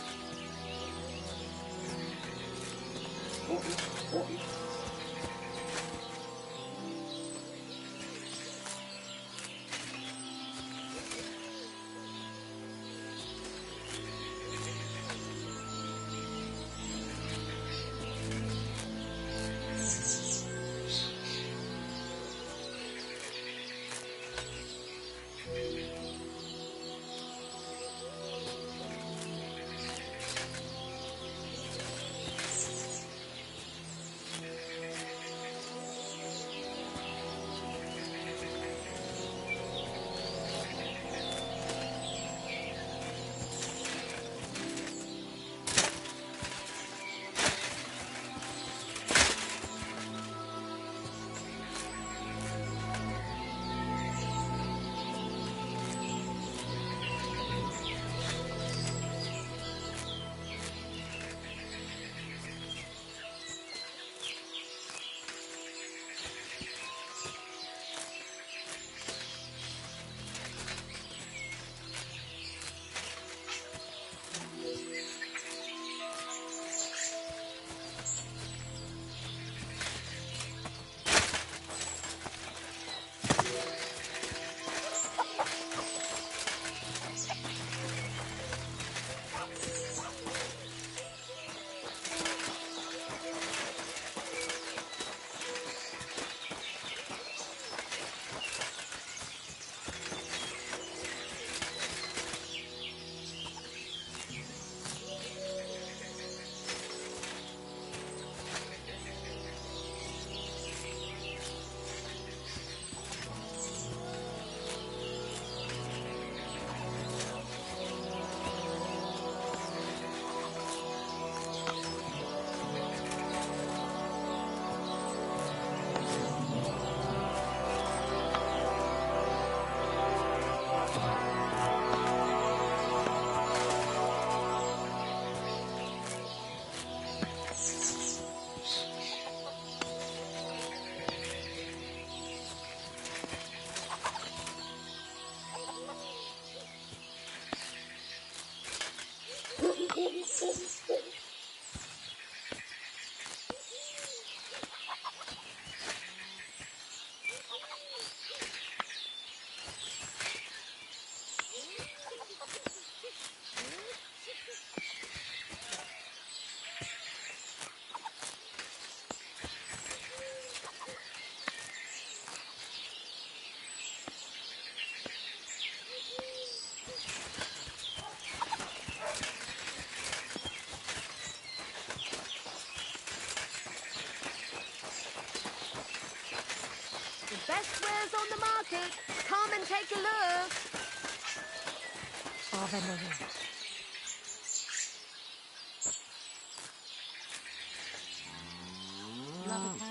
on the market. Come and take a look.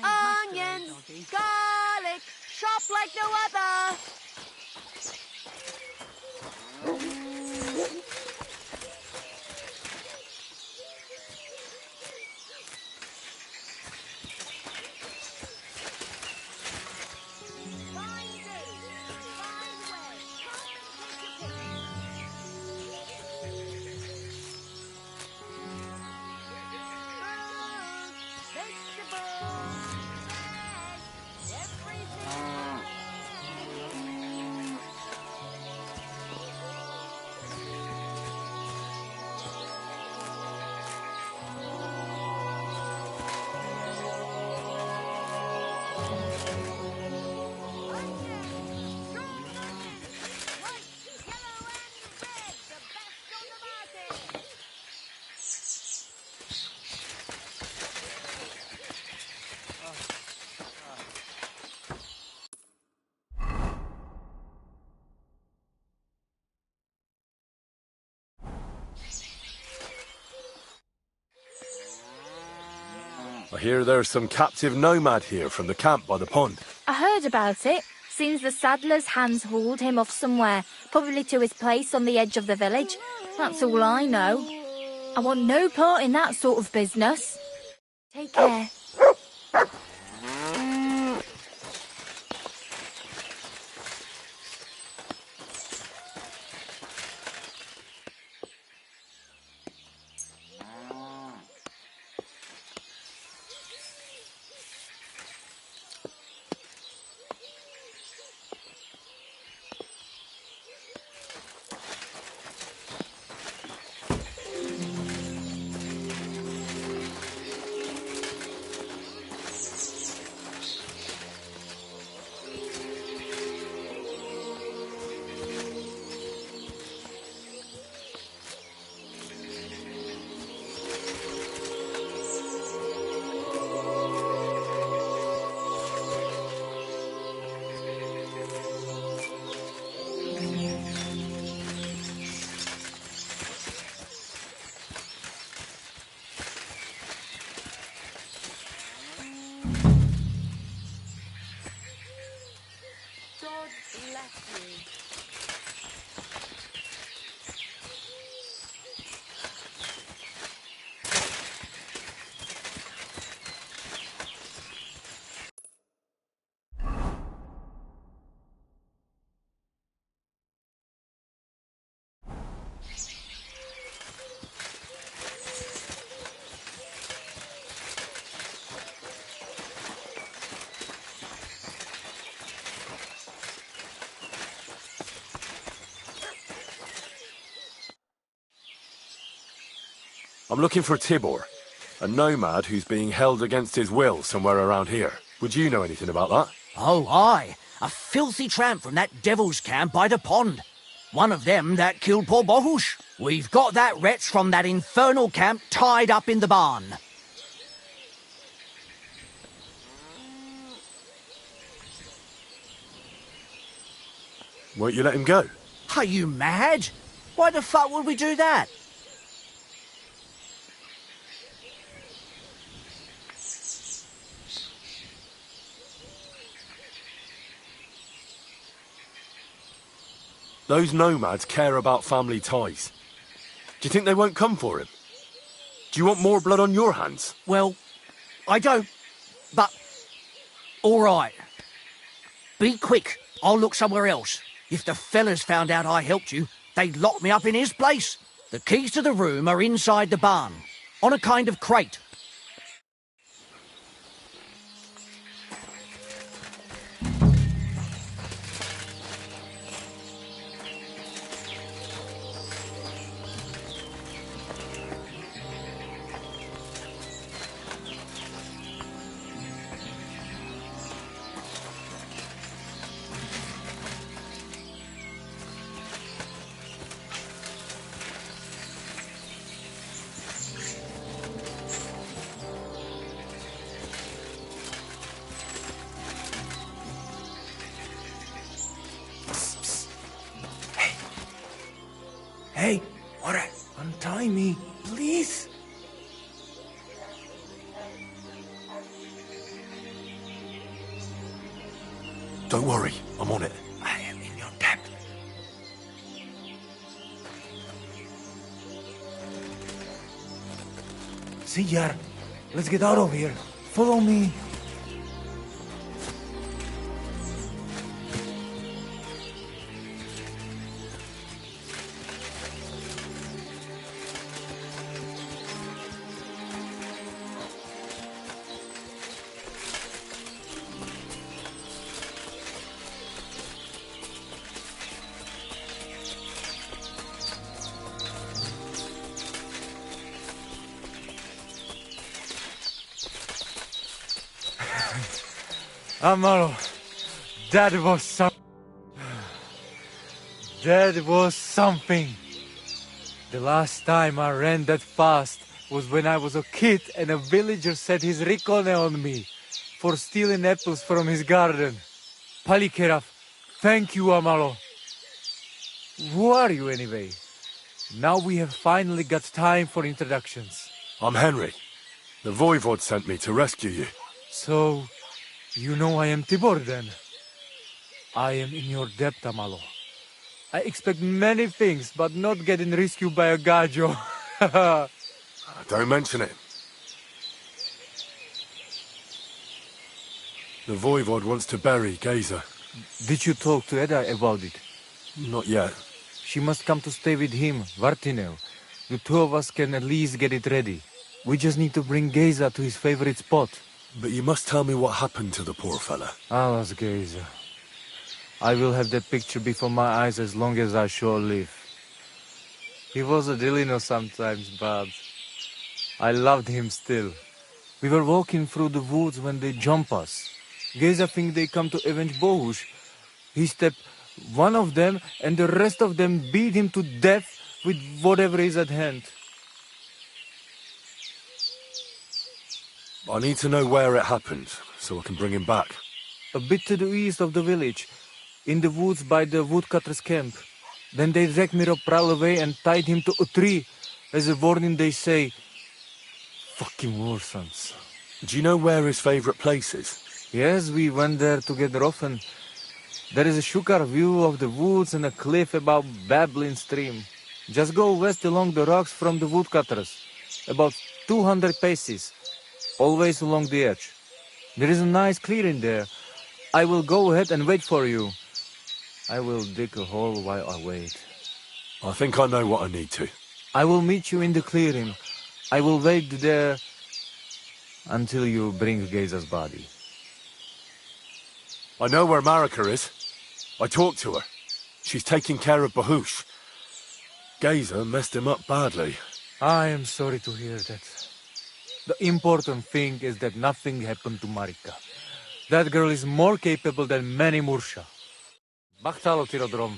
Onions, garlic, shop like no other. I hear there's some captive nomad here from the camp by the pond. I heard about it. Seems the saddler's hands hauled him off somewhere, probably to his place on the edge of the village. That's all I know. I want no part in that sort of business. Take care. I'm looking for Tibor, a nomad who's being held against his will somewhere around here. Would you know anything about that? Oh, aye. A filthy tramp from that devil's camp by the pond. One of them that killed poor Bohush. We've got that wretch from that infernal camp tied up in the barn. Won't you let him go? Are you mad? Why the fuck would we do that? Those nomads care about family ties. Do you think they won't come for him? Do you want more blood on your hands? Well, I don't, but... all right. Be quick. I'll look somewhere else. If the fellas found out I helped you, they'd lock me up in his place. The keys to the room are inside the barn, on a kind of crate. Try me, please. Don't worry, I'm on it. I am in your debt. Senor, let's get out of here. Follow me. Amaro, that was something. The last time I ran that fast was when I was a kid and a villager set his ricone on me for stealing apples from his garden. Palikeraf, thank you, Amaro. Who are you anyway? Now we have finally got time for introductions. I'm Henry. The Voivod sent me to rescue you. So, you know I am Tibor then. I am in your debt, Amalo. I expect many things, but not getting rescued by a gajo. Don't mention it. The Voivod wants to bury Geza. Did you talk to Edda about it? Not yet. She must come to stay with him, Vartinel. The two of us can at least get it ready. We just need to bring Geza to his favorite spot. But you must tell me what happened to the poor fella. Alas, Geza. I will have that picture before my eyes as long as I shall live. He was a Delino sometimes, but I loved him still. We were walking through the woods when they jump us. Geza think they come to avenge Bohush. He stepped one of them and the rest of them beat him to death with whatever is at hand. I need to know where it happened, so I can bring him back. A bit to the east of the village, in the woods by the woodcutter's camp. Then they dragged Miropral away and tied him to a tree. As a warning they say, fucking war sons. Do you know where his favorite place is? Yes, we went there together often. There is a shukar view of the woods and a cliff above babbling stream. Just go west along the rocks from the woodcutters. About 200 paces. Always along the edge. There is a nice clearing there. I will go ahead and wait for you. I will dig a hole while I wait. I think I know what I need to. I will meet you in the clearing. I will wait there until you bring Geza's body. I know where Marika is. I talked to her. She's taking care of Bahush. Geza messed him up badly. I am sorry to hear that. The important thing is that nothing happened to Marika. That girl is more capable than many Mursha. Bachtalo, Tirodrom.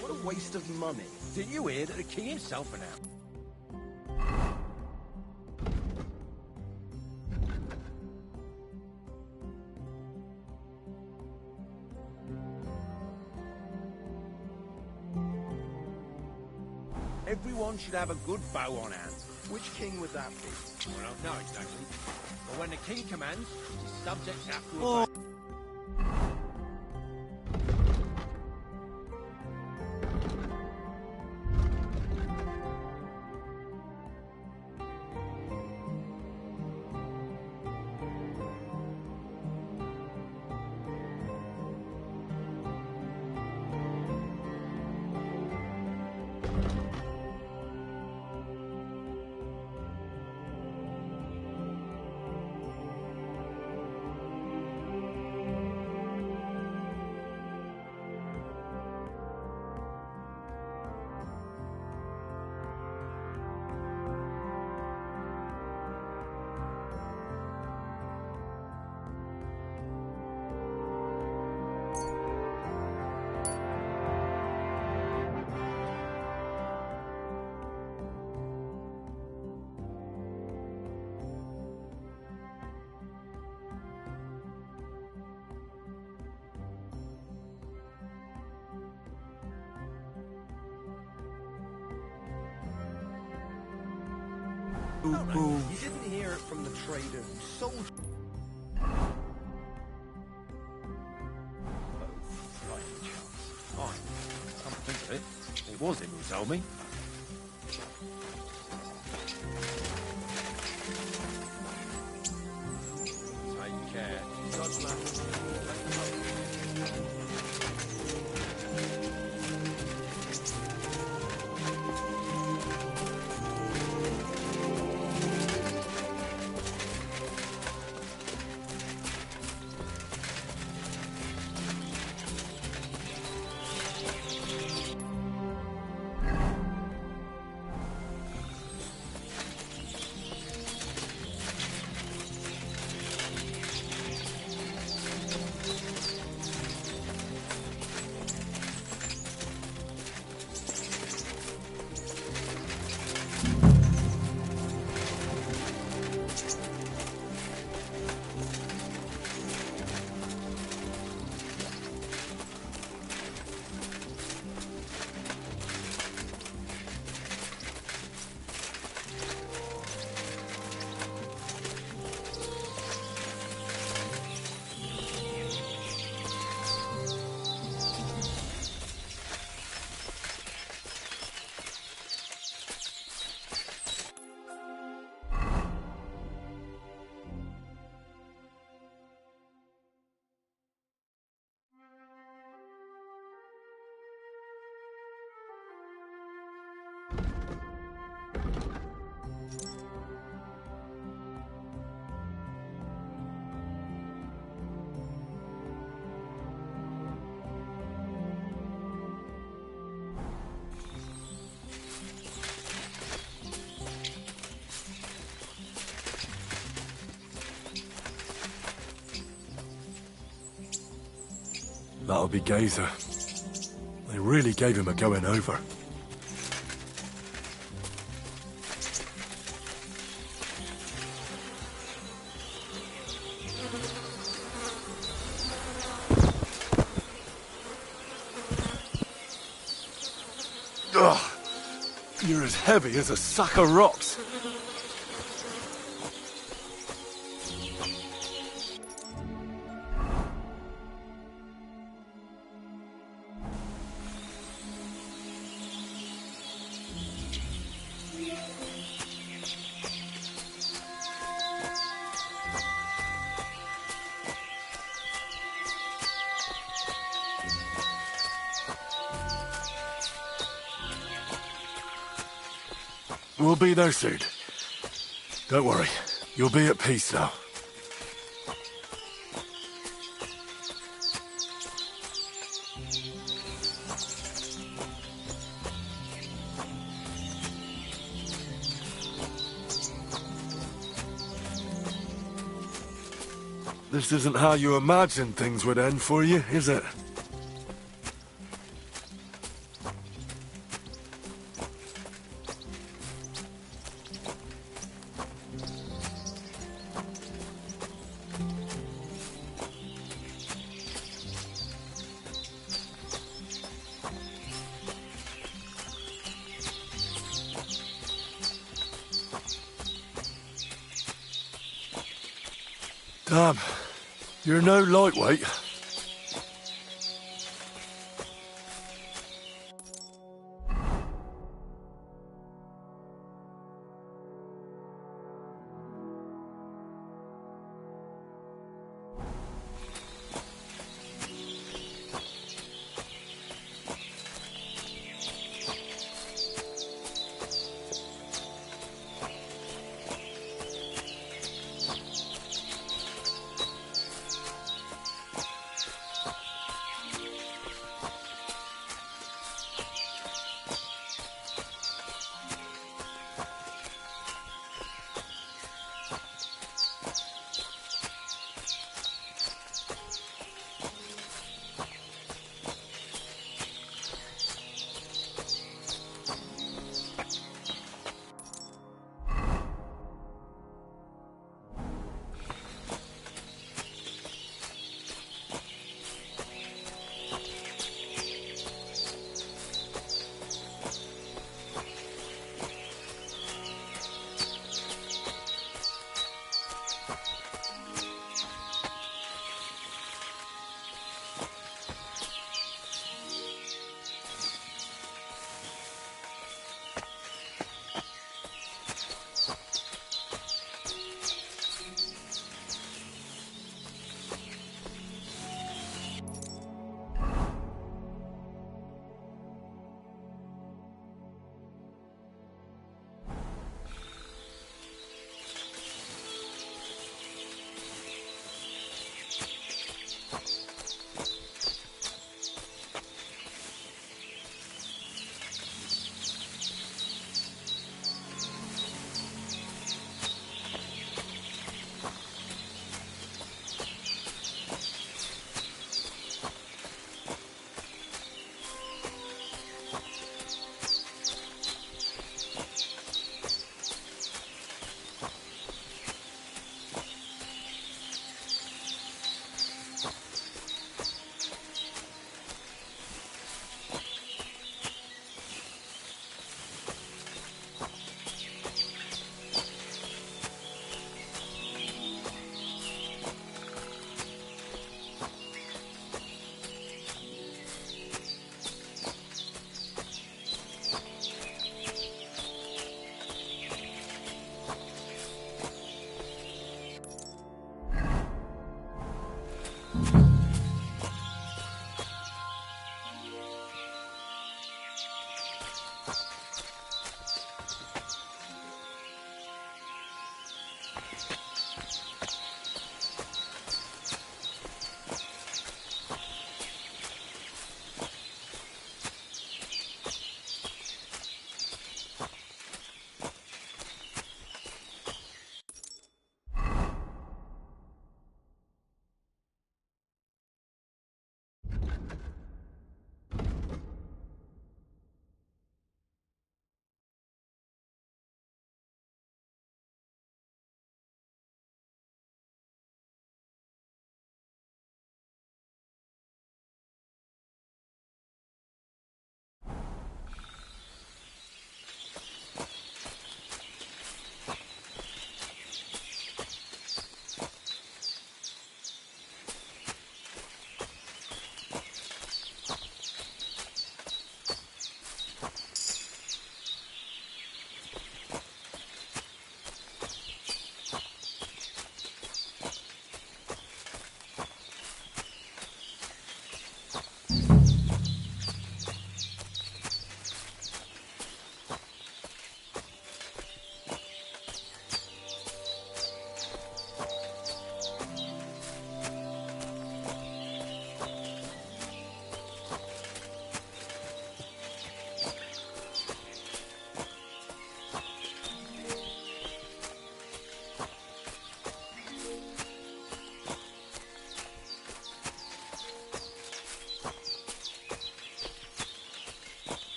What a waste of money. Did you hear that the king himself announced? Everyone should have a good bow on hand. Which king would that be? I don't know exactly. But when the king commands, his subjects have to obey. You didn't hear it from the trader who sold you. Come to think of it, it was him who told me. Take care. God's That'll be Gazer. They really gave him a going over. Ugh! You're as heavy as a sack of rocks. We'll be there soon. Don't worry. You'll be at peace now. This isn't how you imagined things would end for you, is it? Damn, you're no lightweight.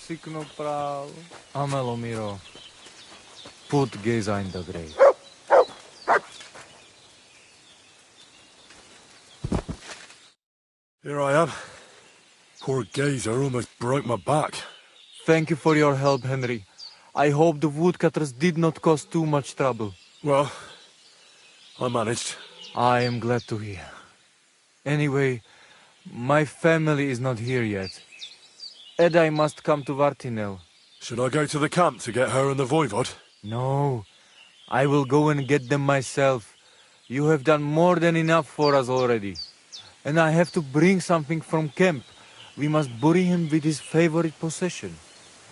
sikno prav. Amelomiro, put Geza in the grave. Here I am. Poor Gazer almost broke my back. Thank you for your help, Henry. I hope the woodcutters did not cause too much trouble. Well, I managed. I am glad to hear. Anyway, my family is not here yet. Edai must come to Vartinel. Should I go to the camp to get her and the voivod? No, I will go and get them myself. You have done more than enough for us already. And I have to bring something from camp. We must bury him with his favorite possession.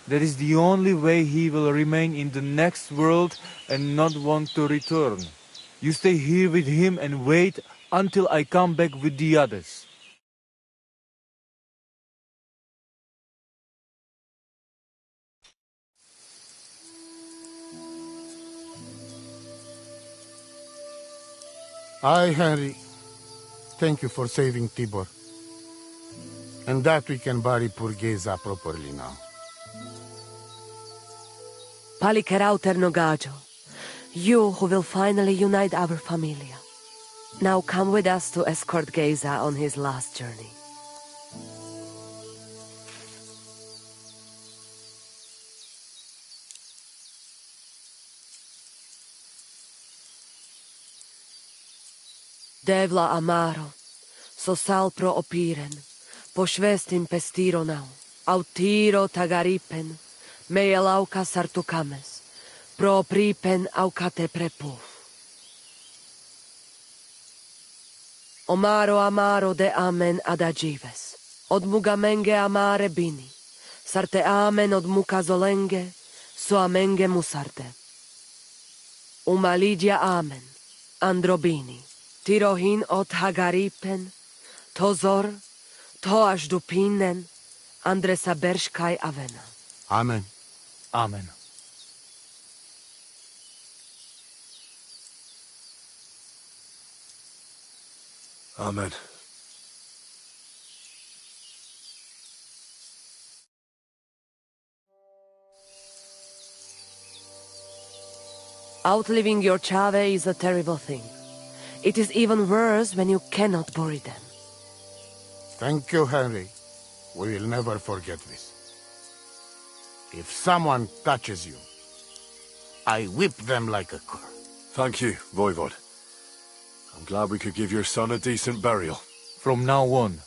That is the only way he will remain in the next world and not want to return. You stay here with him and wait until I come back with the others. Aye, Henry. Thank you for saving Tibor. And that we can bury poor Geza properly now. Palikerau Ternogajo, you who will finally unite our familia. Now come with us to escort Geza on his last journey. Devla amaro, so sal pro opiren, po švestin pestironau, autiro tagaripen, meelauka sartukames, pro pripen aukate prepuf. Omaro amaro de amen adagives, od mugamenge amare bini, sarte amen od mukazolenge, so amenge musarte. Umalidia amen, androbini, tirohin od hagaripen, tozor, to až dupinen, andresa berškaj avena. Amen. Amen. Amen. Outliving your chave is a terrible thing. It is even worse when you cannot bury them. Thank you, Henry. We will never forget this. If someone touches you, I whip them like a cur. Thank you, voivod. I'm glad we could give your son a decent burial. From now on,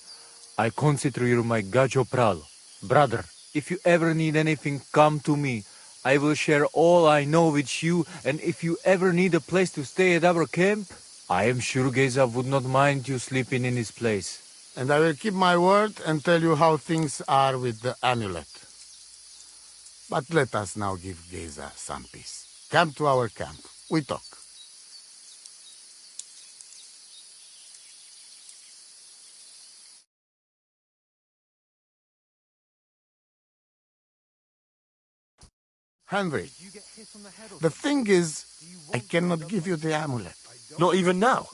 I consider you my Gajo Pral. Brother, if you ever need anything, come to me. I will share all I know with you, and if you ever need a place to stay at our camp, I am sure Geza would not mind you sleeping in his place. And I will keep my word and tell you how things are with the amulet. But let us now give Geza some peace. Come to our camp. We talk. Henry, the thing is, I cannot give you the amulet. Not even now?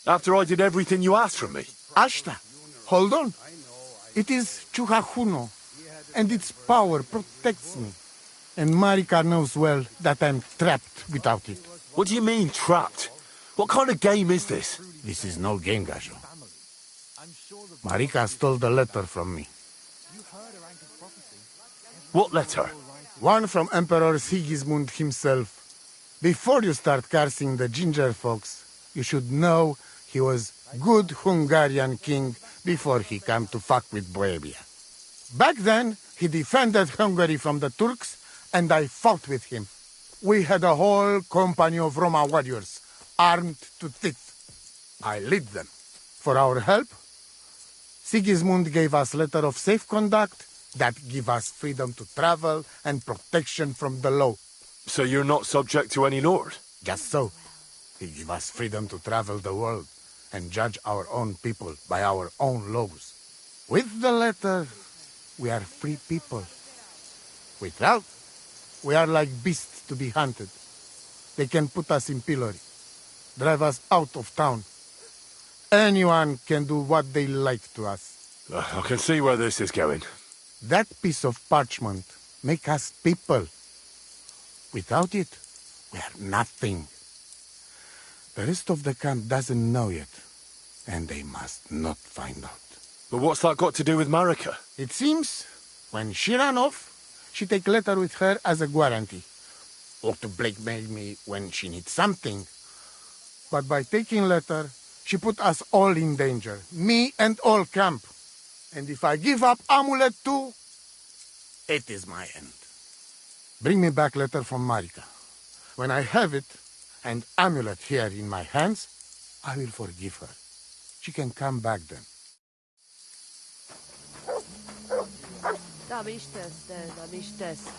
After I did everything you asked from me? Ashta, hold on. It is Chuhajuno, and its power protects me. And Marika knows well that I'm trapped without it. What do you mean, trapped? What kind of game is this? This is no game, Gajo. Marika stole the letter from me. What letter? One from Emperor Sigismund himself. Before you start cursing the ginger folks, you should know he was good Hungarian king before he came to fuck with Bohemia. Back then, he defended Hungary from the Turks, and I fought with him. We had a whole company of Roma warriors, armed to teeth. I lead them. For our help, Sigismund gave us letter of safe conduct that give us freedom to travel and protection from the law. So you're not subject to any lord? Just so. He give us freedom to travel the world and judge our own people by our own laws. With the letter, we are free people. Without, we are like beasts to be hunted. They can put us in pillory, drive us out of town. Anyone can do what they like to us. I can see where this is going. That piece of parchment make us people. Without it, we are nothing. The rest of the camp doesn't know yet, and they must not find out. But what's that got to do with Marika? It seems, when she ran off, she take letter with her as a guarantee, or to blackmail me when she needs something. But by taking letter, she put us all in danger, me and all camp. And if I give up amulet too, it is my end. Bring me back letter from Marika. When I have it, and amulet here in my hands, I will forgive her. She can come back then. Da bist es.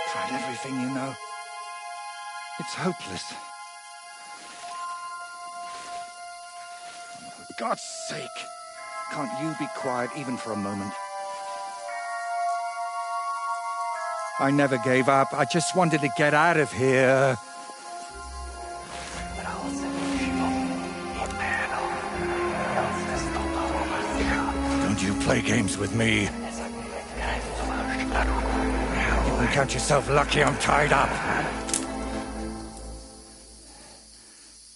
Tried everything, you know. It's hopeless. God's sake. Can't you be quiet even for a moment? I never gave up. I just wanted to get out of here. Don't you play games with me. You can count yourself lucky I'm tied up.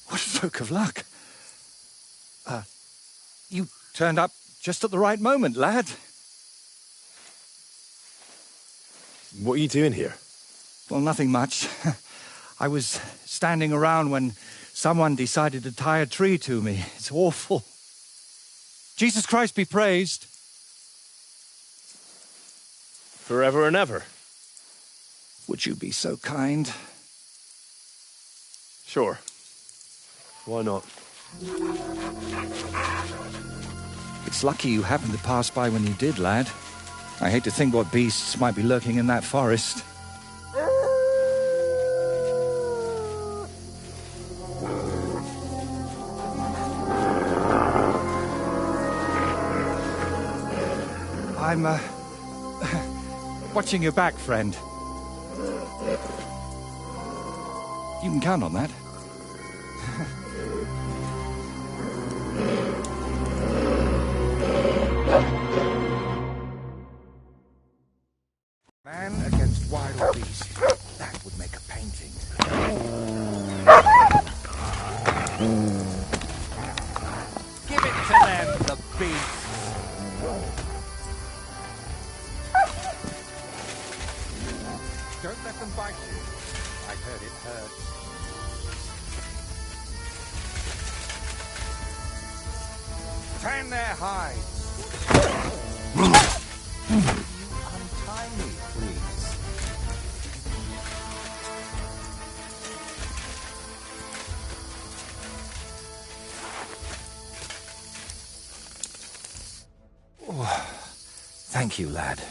What a stroke of luck. You turned up just at the right moment, lad. What are you doing here? Well, nothing much. I was standing around when someone decided to tie a tree to me. It's awful. Jesus Christ be praised. Forever and ever. Would you be so kind? Sure. Why not? It's lucky you happened to pass by when you did, lad. I hate to think what beasts might be lurking in that forest. I'm, watching your back, friend. You can count on that. Man against wild beast. That would make a painting. Give it to them, the beast. Don't let them bite you. I heard it hurts. Tan their hides. Untie me, please. Oh, thank you, lad.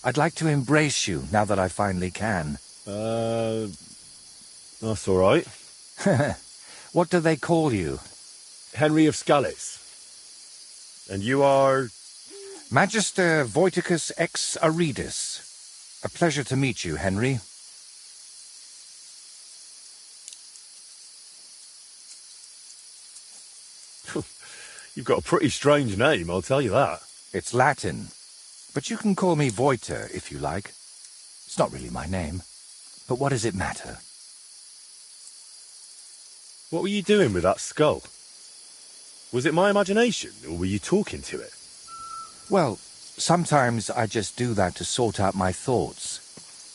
I'd like to embrace you now that I finally can. That's all right. What do they call you? Henry of Scallis. And you are? Magister Voiticus ex Aridus. A pleasure to meet you, Henry. You've got a pretty strange name, I'll tell you that. It's Latin. But you can call me Voiter, if you like. It's not really my name. But what does it matter? What were you doing with that skull? Was it my imagination, or were you talking to it? Well, sometimes I just do that to sort out my thoughts.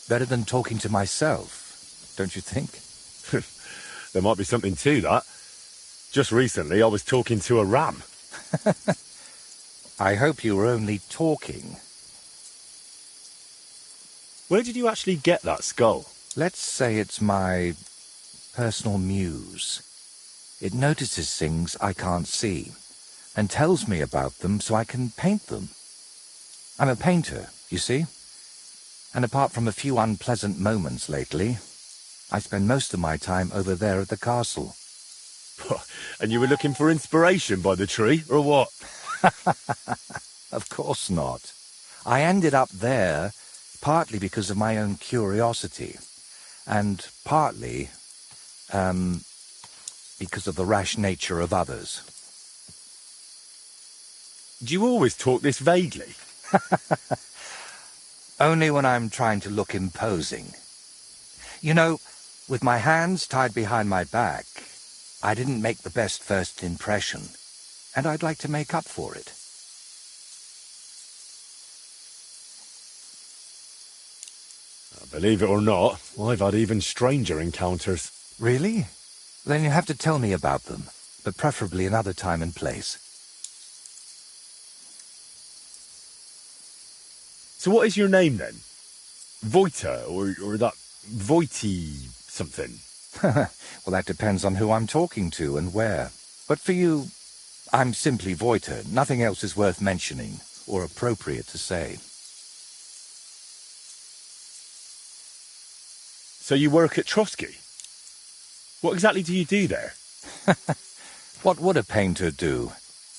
Better than talking to myself, don't you think? There might be something to that. Just recently, I was talking to a ram. I hope you were only talking. Where did you actually get that skull? Let's say it's my personal muse. It notices things I can't see, and tells me about them so I can paint them. I'm a painter, you see? And apart from a few unpleasant moments lately, I spend most of my time over there at the castle. And you were looking for inspiration by the tree, or what? Of course not. I ended up there partly because of my own curiosity, and partly, because of the rash nature of others. Do you always talk this vaguely? Only when I'm trying to look imposing. You know, with my hands tied behind my back, I didn't make the best first impression, and I'd like to make up for it. Believe it or not, I've had even stranger encounters. Really? Then you have to tell me about them, but preferably another time and place. So what is your name, then? Voiter, or that Voity something? Well, that depends on who I'm talking to and where. But for you, I'm simply Voiter. Nothing else is worth mentioning, or appropriate to say. So you work at Trotsky? What exactly do you do there? What would a painter do?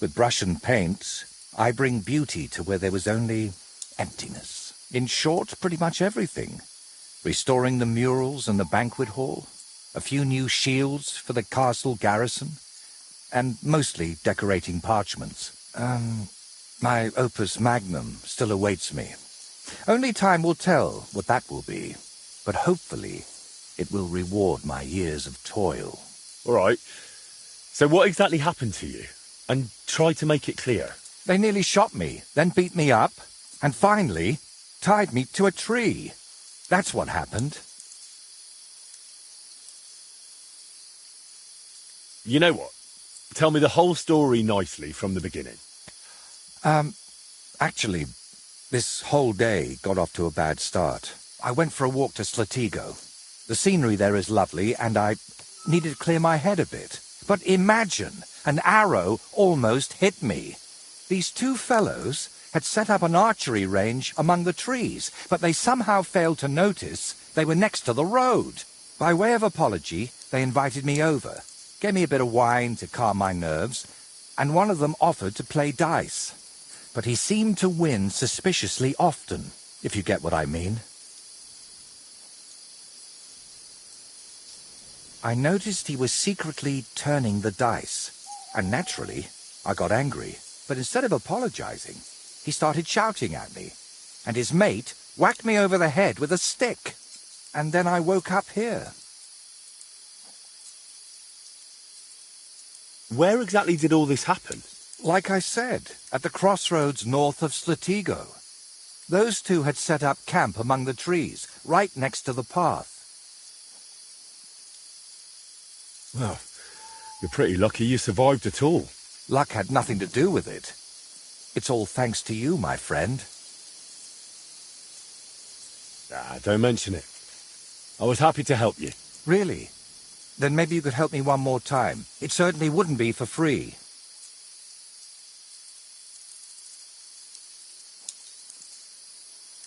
With brush and paint, I bring beauty to where there was only emptiness. In short, pretty much everything. Restoring the murals and the banquet hall, a few new shields for the castle garrison, and mostly decorating parchments. My opus magnum still awaits me. Only time will tell what that will be, but hopefully it will reward my years of toil. All right. So what exactly happened to you? And try to make it clear. They nearly shot me, then beat me up, and finally tied me to a tree. That's what happened. You know what? Tell me the whole story nicely from the beginning. Actually, this whole day got off to a bad start. I went for a walk to Slatigo. The scenery there is lovely, and I needed to clear my head a bit. But imagine, an arrow almost hit me. These two fellows had set up an archery range among the trees, but they somehow failed to notice they were next to the road. By way of apology, they invited me over, gave me a bit of wine to calm my nerves, and one of them offered to play dice. But he seemed to win suspiciously often, if you get what I mean. I noticed he was secretly turning the dice, and naturally, I got angry. But instead of apologizing, he started shouting at me, and his mate whacked me over the head with a stick. And then I woke up here. Where exactly did all this happen? Like I said, at the crossroads north of Slatigo. Those two had set up camp among the trees, right next to the path. Well, you're pretty lucky you survived at all. Luck had nothing to do with it. It's all thanks to you, my friend. Don't mention it. I was happy to help you. Really? Then maybe you could help me one more time. It certainly wouldn't be for free.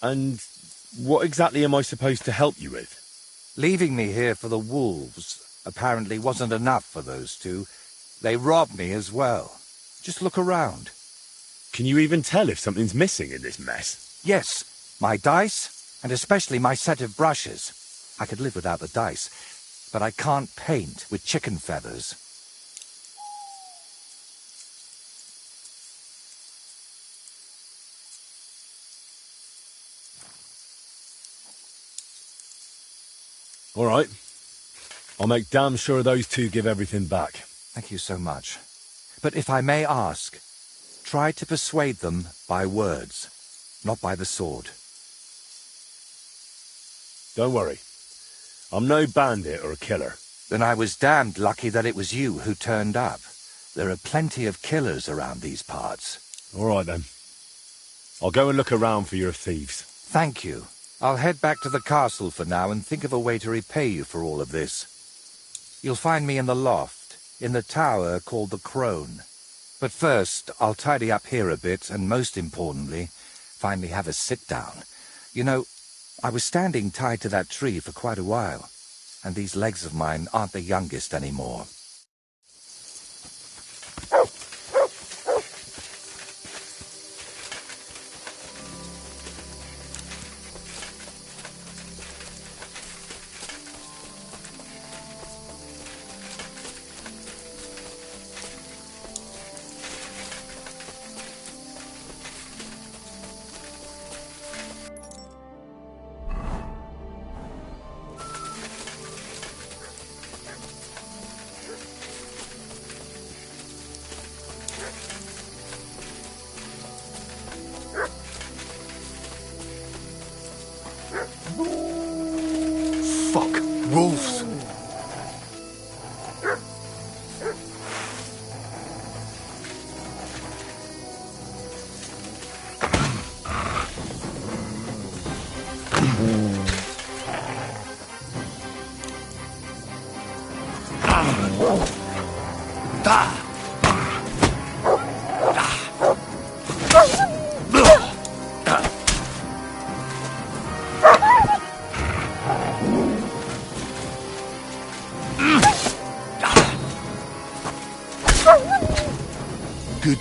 And what exactly am I supposed to help you with? Leaving me here for the wolves apparently wasn't enough for those two. They robbed me as well. Just look around. Can you even tell if something's missing in this mess? Yes, my dice, and especially my set of brushes. I could live without the dice, but I can't paint with chicken feathers. All right. I'll make damn sure those two give everything back. Thank you so much. But if I may ask, try to persuade them by words, not by the sword. Don't worry. I'm no bandit or a killer. Then I was damned lucky that it was you who turned up. There are plenty of killers around these parts. All right, then. I'll go and look around for your thieves. Thank you. I'll head back to the castle for now and think of a way to repay you for all of this. You'll find me in the loft, in the tower called the Crone. But first, I'll tidy up here a bit, and most importantly, finally have a sit-down. You know, I was standing tied to that tree for quite a while, and these legs of mine aren't the youngest anymore.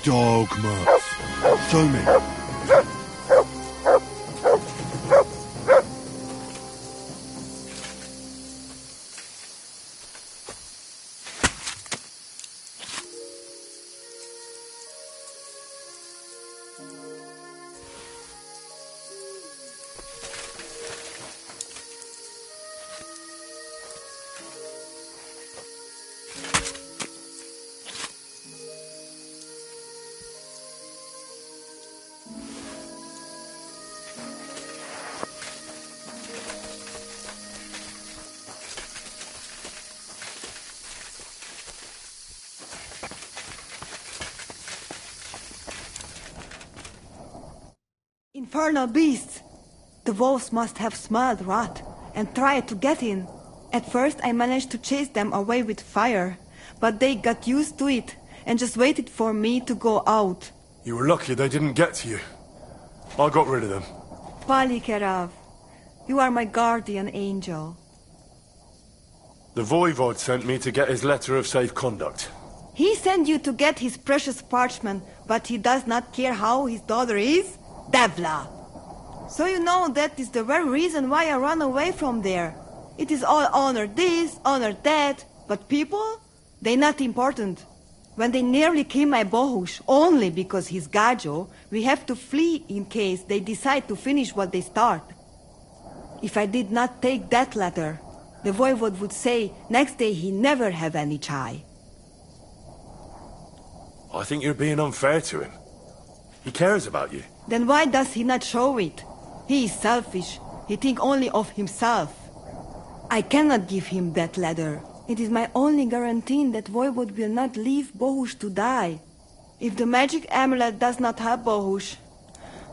dog marks. Show me. Infernal beasts! The wolves must have smelled rot and tried to get in. At first I managed to chase them away with fire, but they got used to it and just waited for me to go out. You were lucky they didn't get to you. I got rid of them. Palikerav, you are my guardian angel. The Voivod sent me to get his letter of safe conduct. He sent you to get his precious parchment, but he does not care how his daughter is? Devla! So you know that is the very reason why I run away from there. It is all honor this, honor that, but people? They not important. When they nearly kill my Bohush, only because he's Gajo, we have to flee in case they decide to finish what they start. If I did not take that letter, the Voivod would say next day he never have any chai. I think you're being unfair to him. He cares about you. Then why does he not show it? He is selfish. He think only of himself. I cannot give him that letter. It is my only guarantee that Voivod will not leave Bohush to die. If the magic amulet does not help Bohush,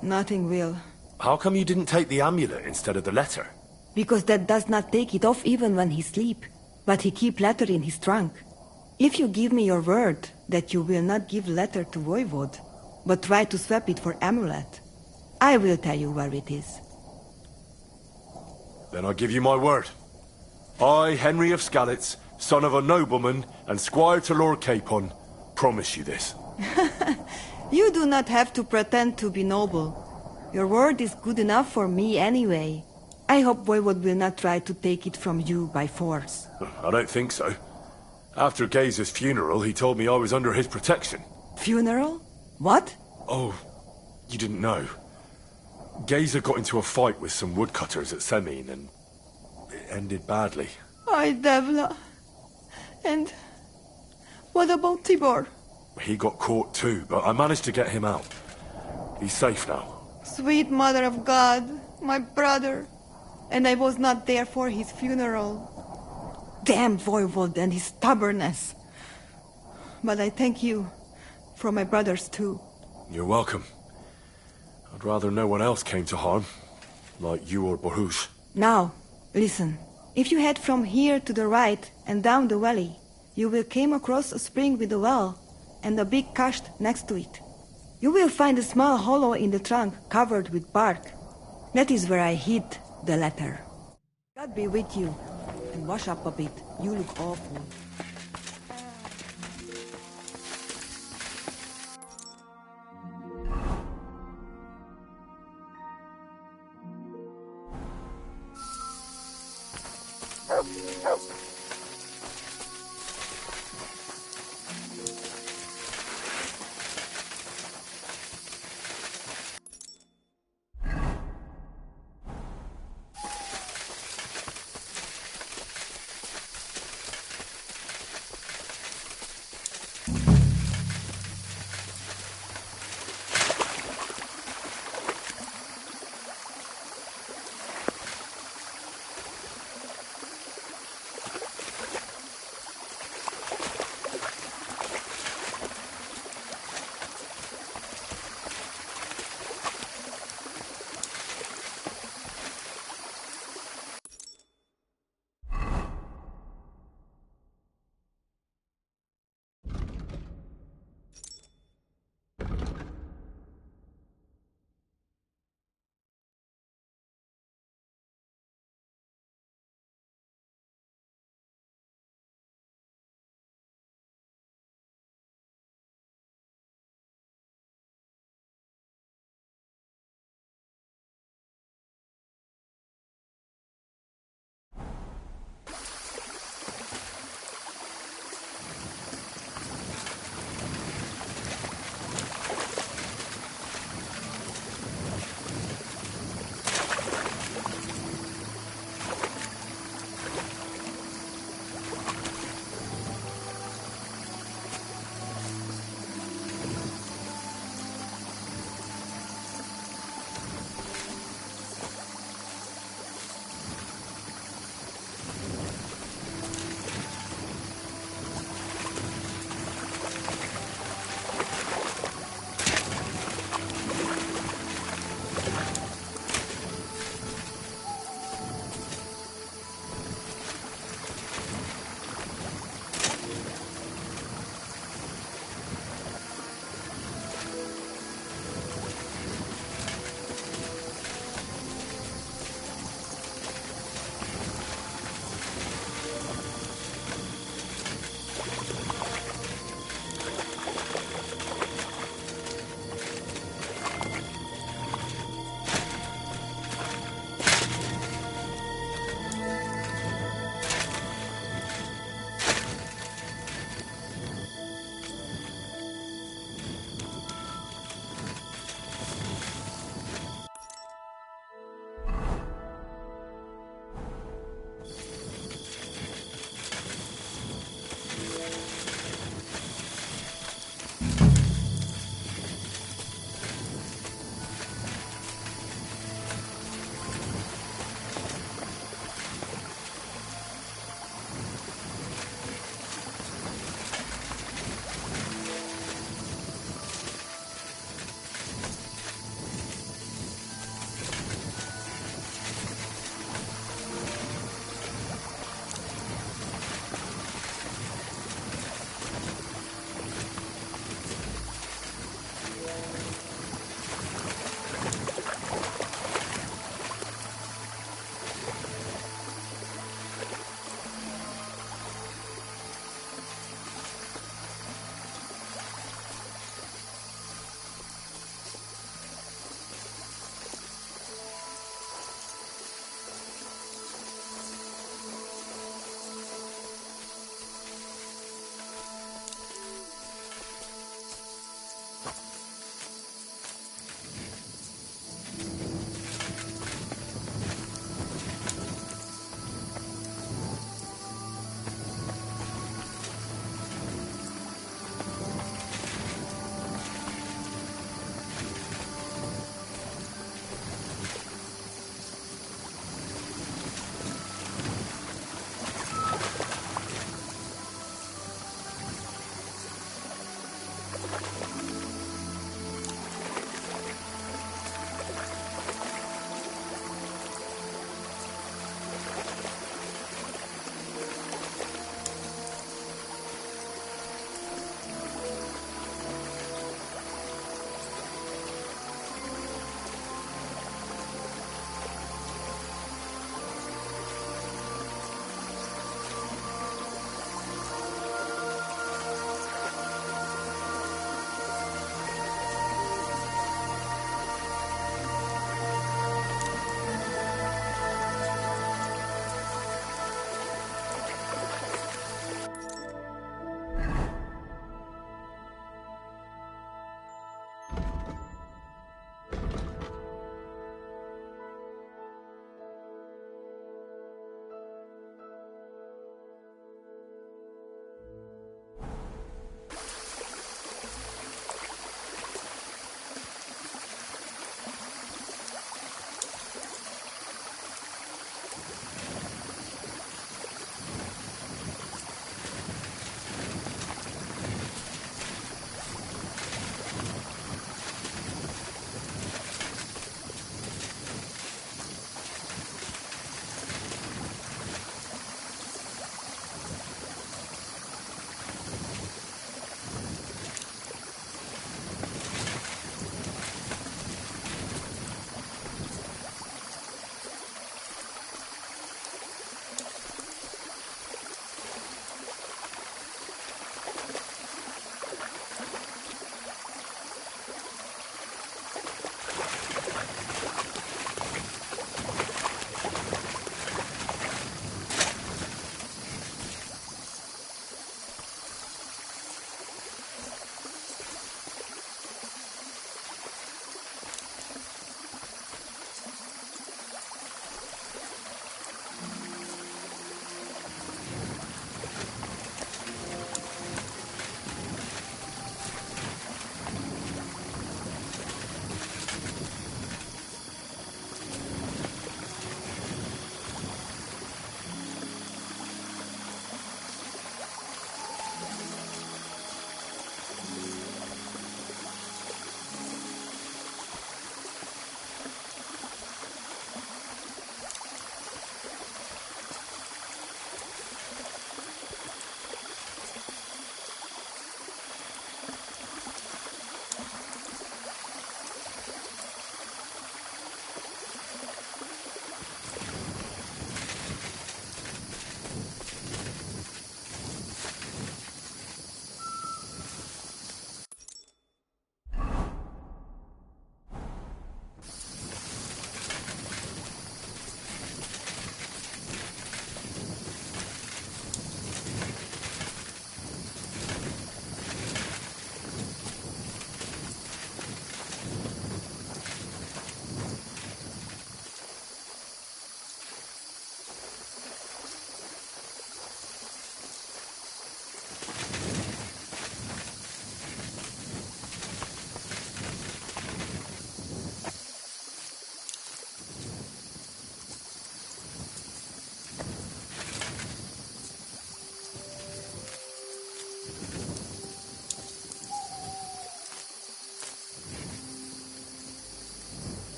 nothing will. How come you didn't take the amulet instead of the letter? Because that does not take it off even when he sleep, but he keep letter in his trunk. If you give me your word that you will not give letter to Voivod, but try to swap it for amulet, I will tell you where it is. Then I give you my word. I, Henry of Skalitz, son of a nobleman and squire to Lord Capon, promise you this. You do not have to pretend to be noble. Your word is good enough for me anyway. I hope Voivod will not try to take it from you by force. I don't think so. After Geza's funeral, he told me I was under his protection. Funeral? What? Oh, you didn't know. Geza got into a fight with some woodcutters at Semin, and it ended badly. Ay, Devla. And what about Tibor? He got caught too, but I managed to get him out. He's safe now. Sweet Mother of God, my brother. And I was not there for his funeral. Damn Voivod and his stubbornness. But I thank you for my brothers too. You're welcome. I'd rather no one else came to harm, like you or Bohush. Now, listen. If you head from here to the right and down the valley, you will come across a spring with a well and a big kasht next to it. You will find a small hollow in the trunk covered with bark. That is where I hid the letter. God be with you. And wash up a bit. You look awful.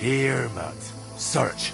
Here, Matt. Search.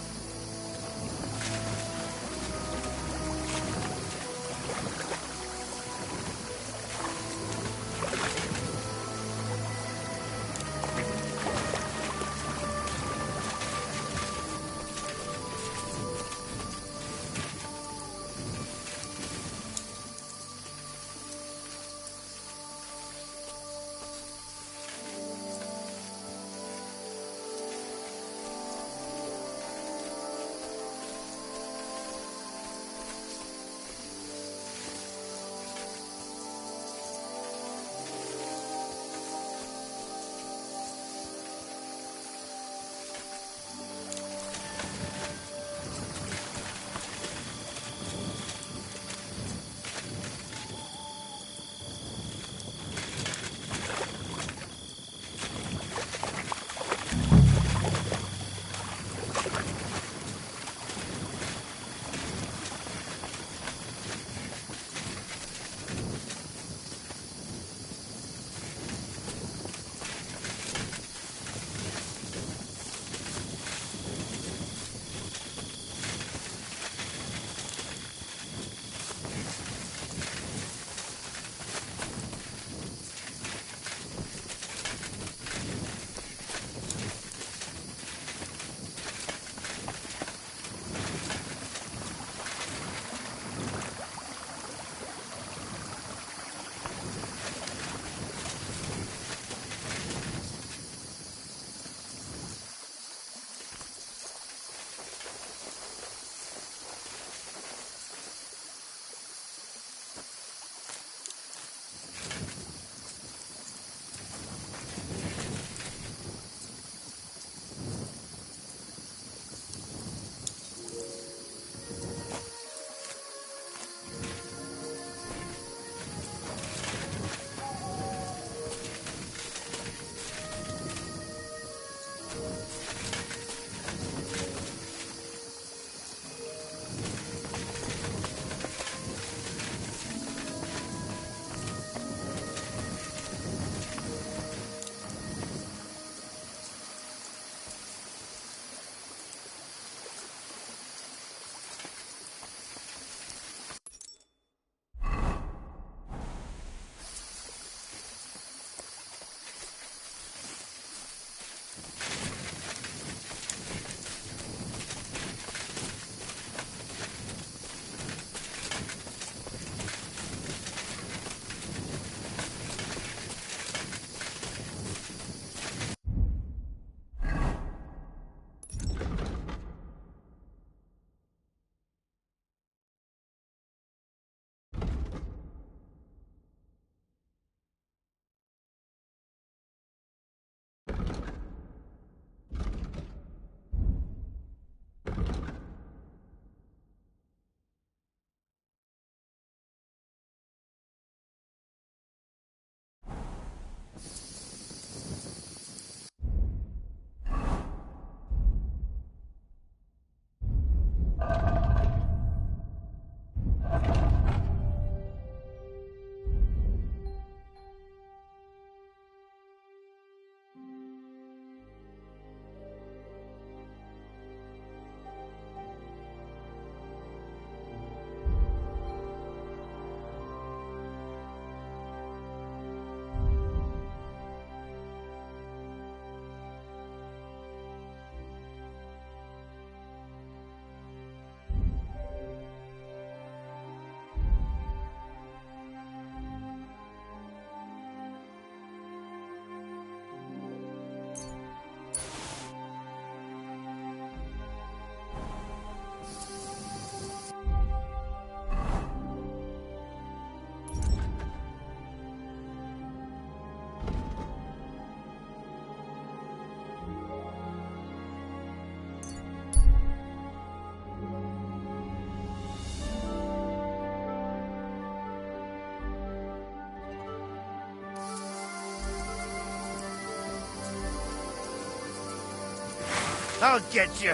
I'll get you.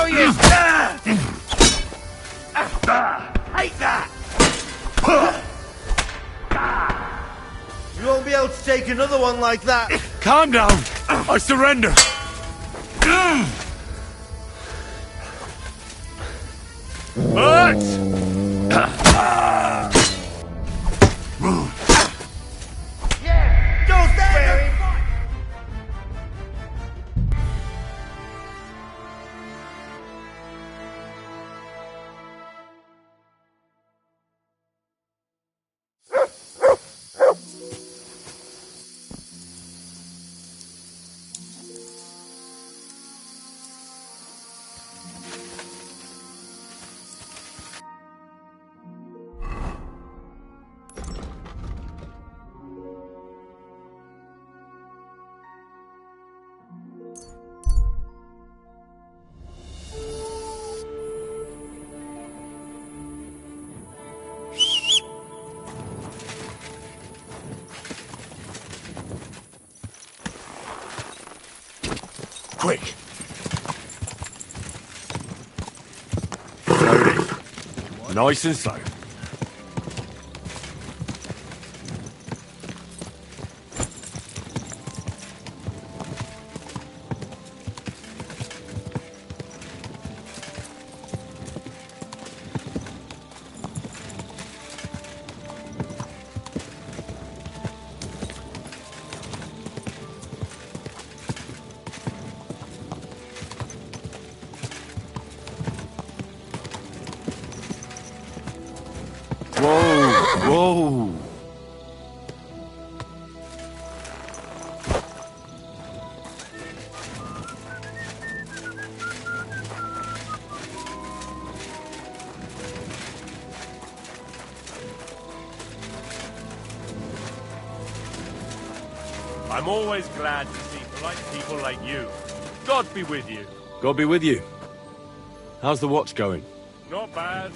show you! Hate that! You won't be able to take another one like that. Calm down. I surrender. Don't stand up! Quick. Slowly. Nice and slow. Whoa! I'm always glad to see polite people like you. God be with you. God be with you. How's the watch going? Not bad.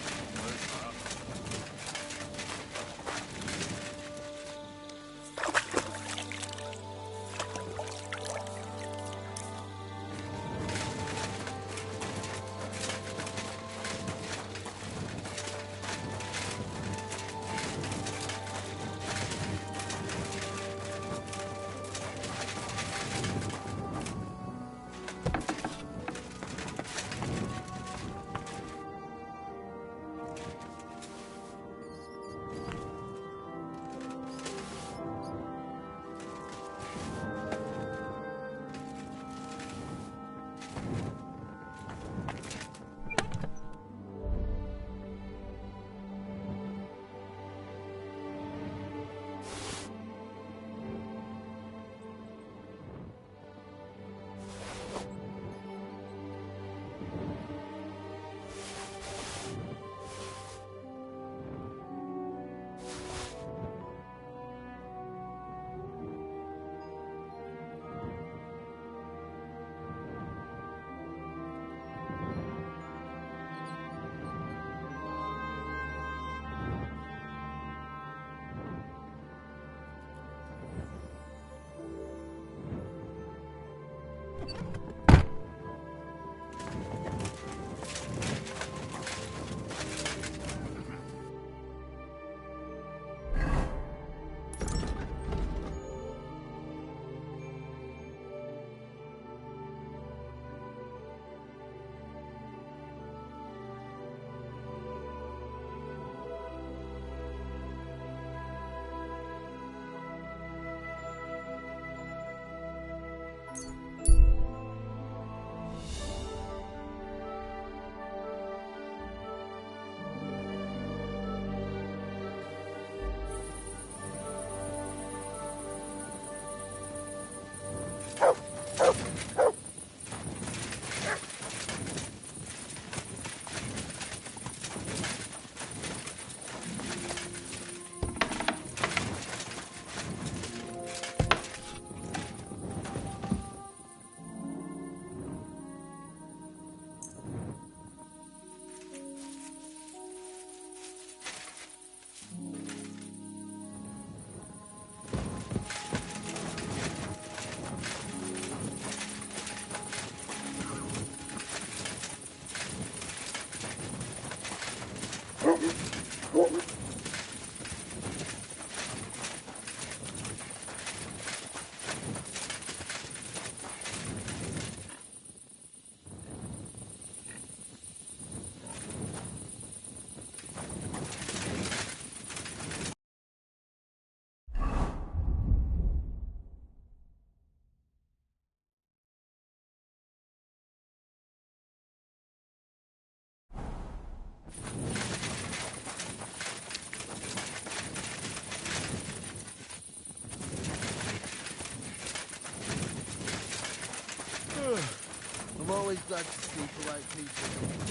always glad to see polite people.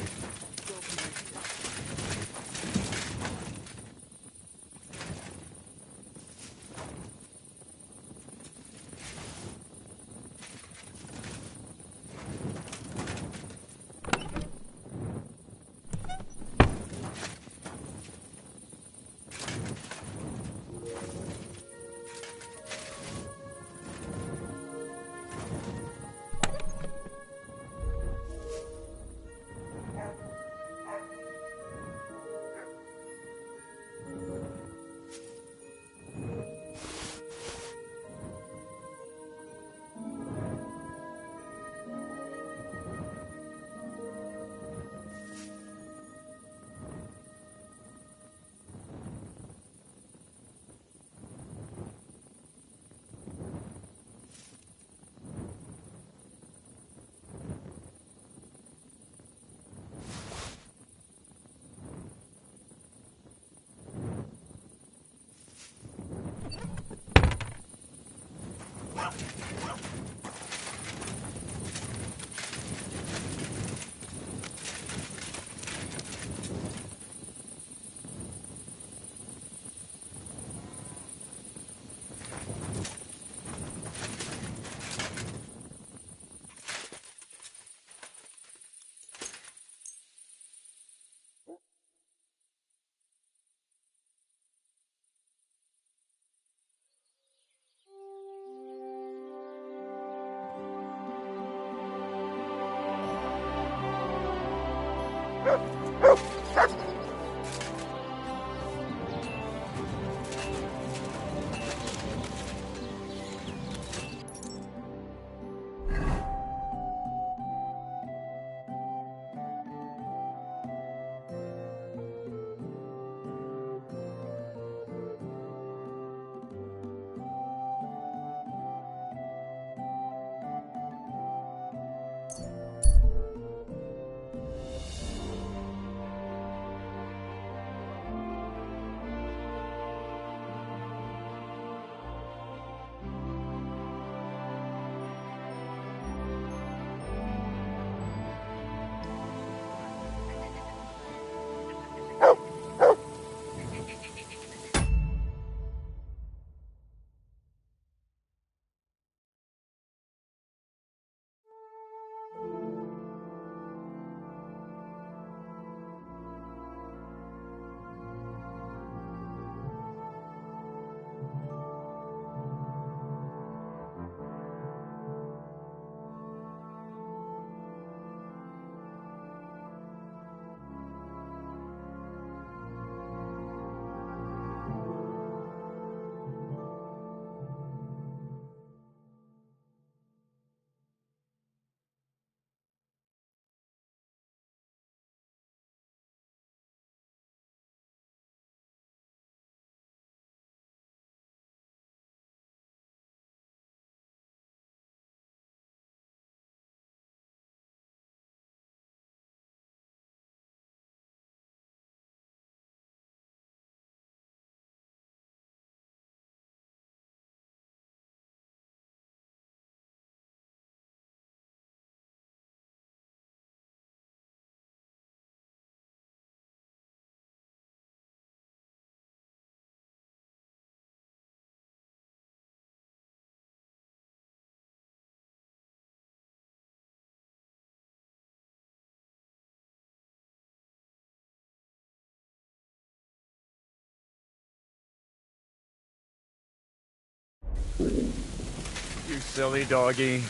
You silly doggy.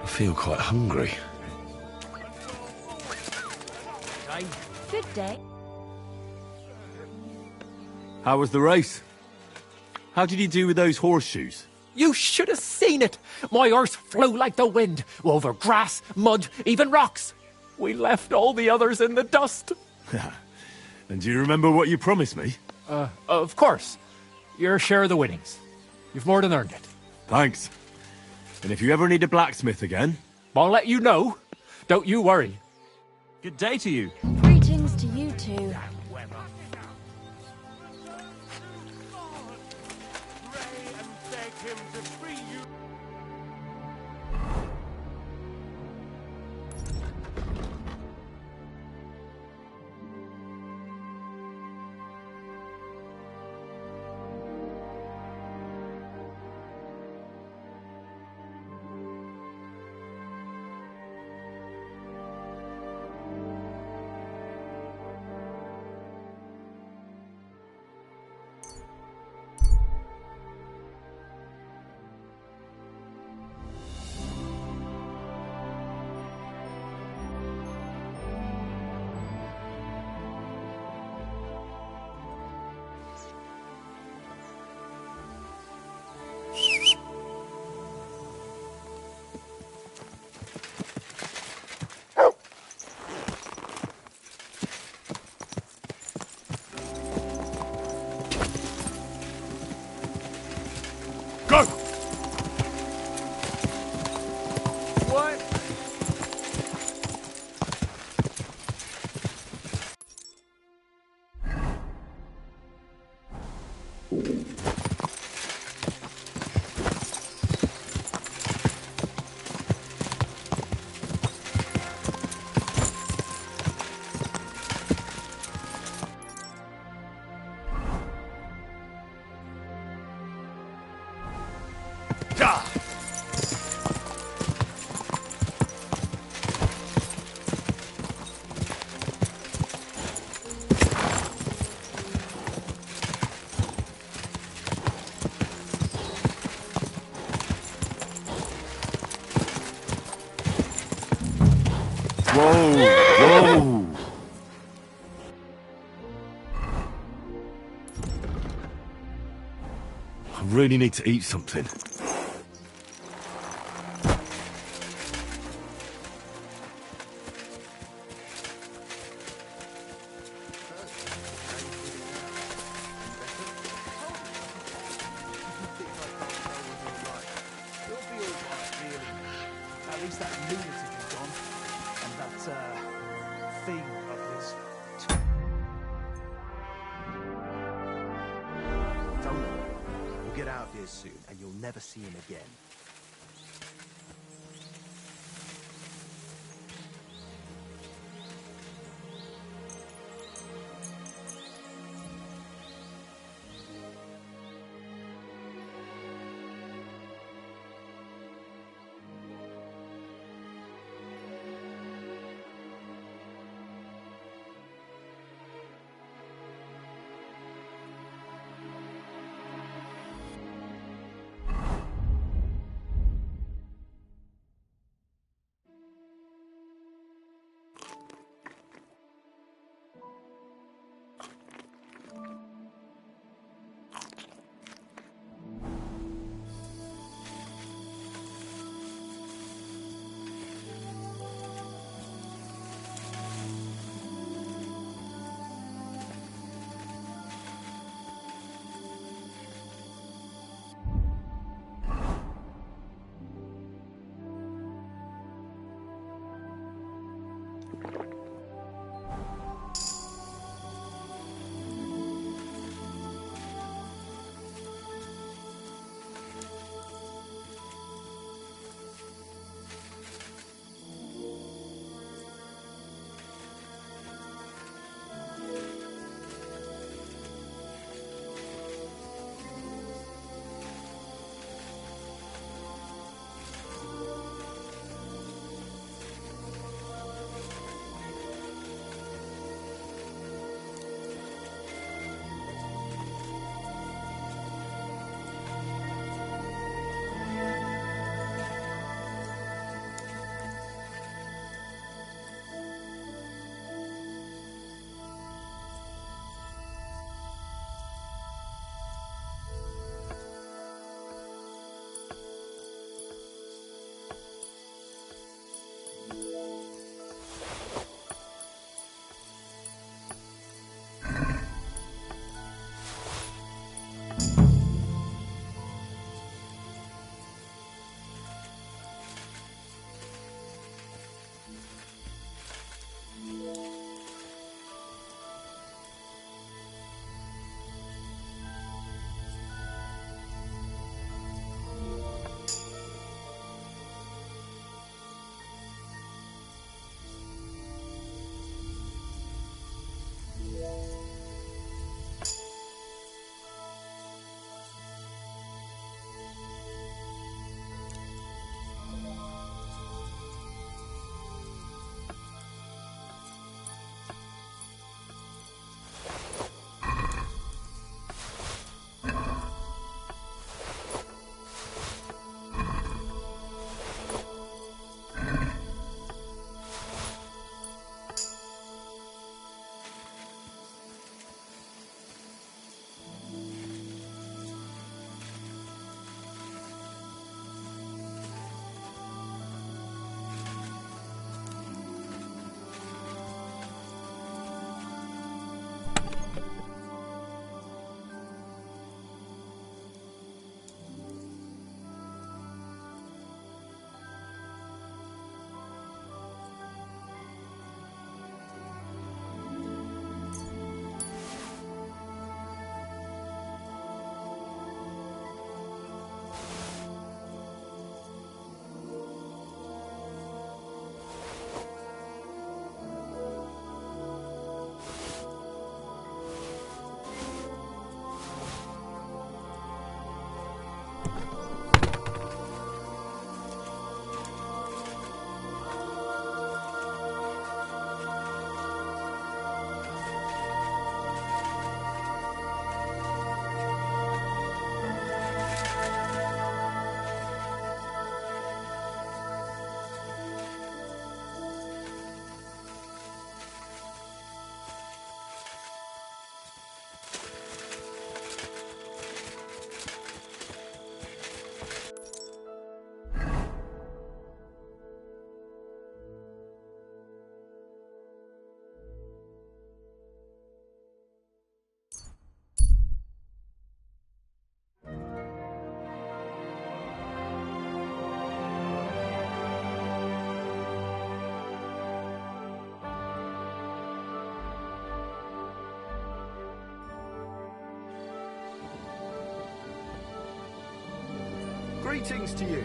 I feel quite hungry. Good day. How was the race? How did you do with those horseshoes? You should have seen it. My horse flew like the wind, over grass, mud, even rocks. We left all the others in the dust. And do you remember what you promised me? Of course. Your share of the winnings. You've more than earned it. Thanks. And if you ever need a blacksmith again... I'll let you know. Don't you worry. Good day to you. Greetings to you too. Whoa! I really need to eat something. At least that lunatic is gone. And that, thing of his... Don't worry. We'll get out of here soon, and you'll never see him again. Greetings to you.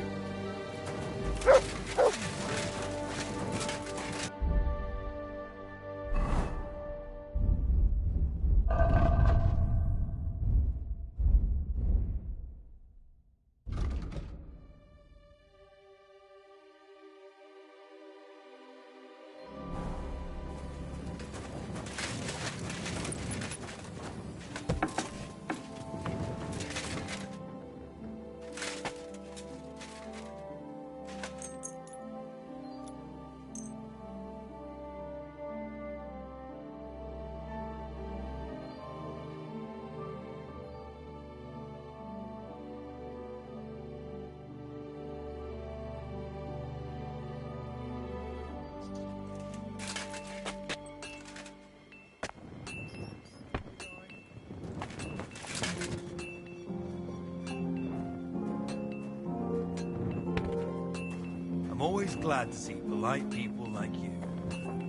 I'm always glad to see polite people like you.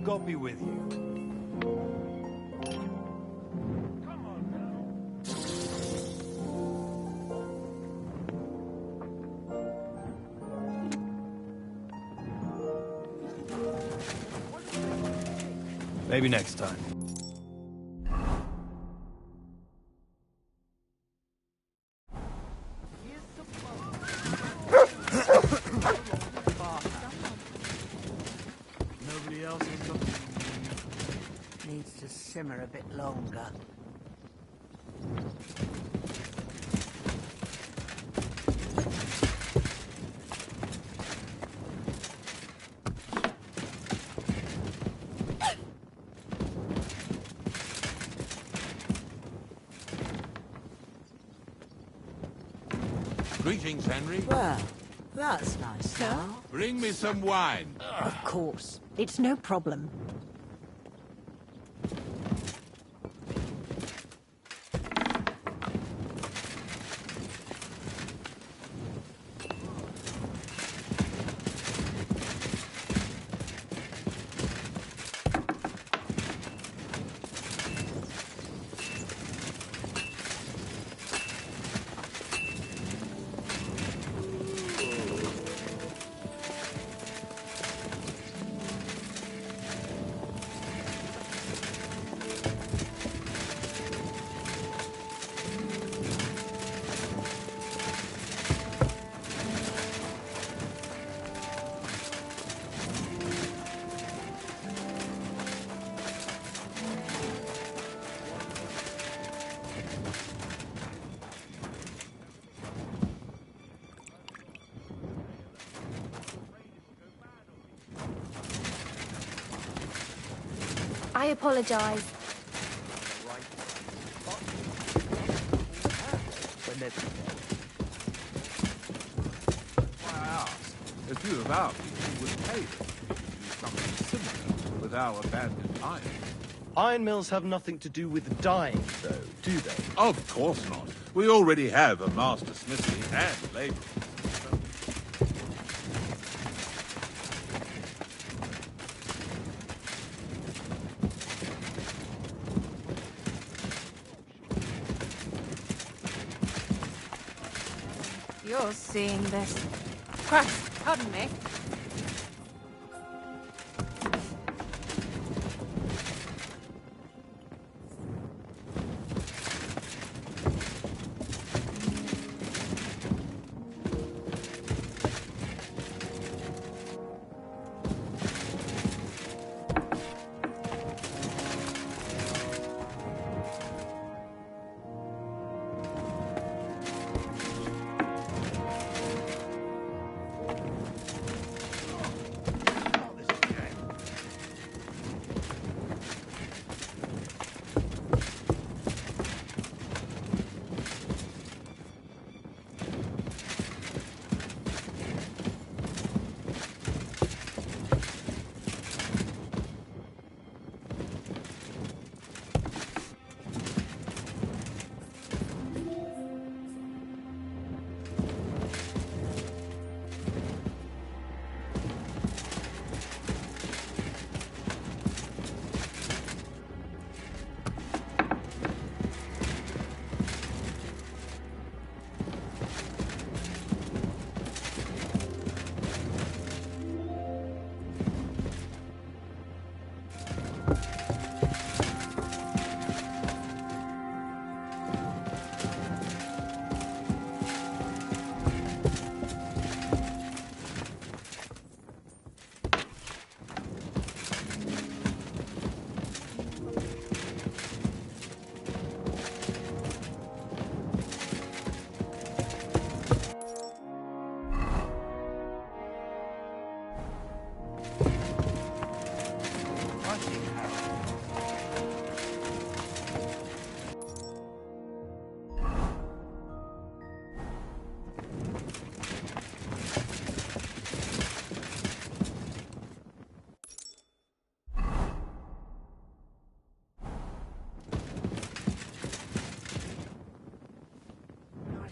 God be with you. Maybe next time. Nobody else has got... Needs to simmer a bit longer. Greetings, Henry. Well, that's nice now. Bring me some wine. Of course. It's no problem. I apologise. When they're... Why I ask, a few of our people would pay them to do something similar with our abandoned iron. Iron mills have nothing to do with dyeing, though, do they? Of course not. We already have a master smithy and labourers. You're seeing this. Christ, pardon me.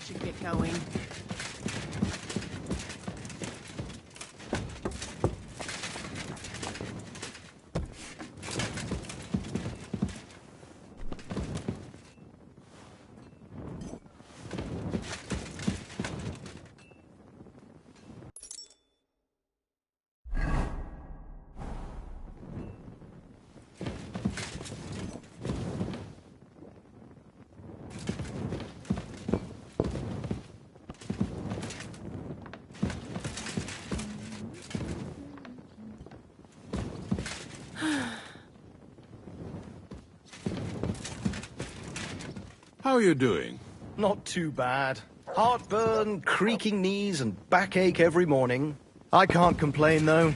should get going. How are you doing? Not too bad. Heartburn, creaking knees, and backache every morning. I can't complain, though.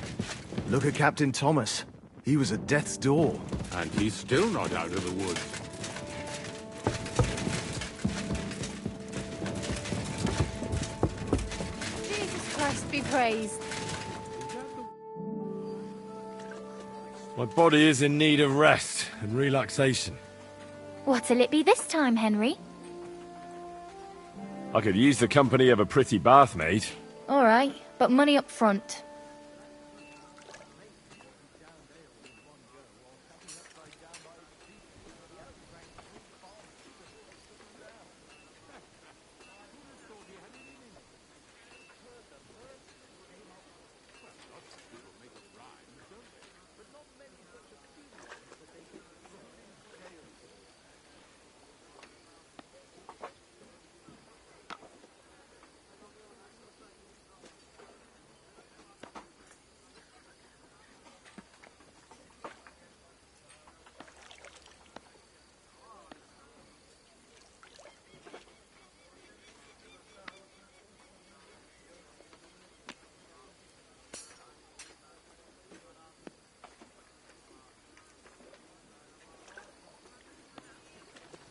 Look at Captain Thomas. He was at death's door. And he's still not out of the woods. Jesus Christ be praised. My body is in need of rest and relaxation. What'll it be this time, Henry? I could use the company of a pretty bath maid. All right, but money up front.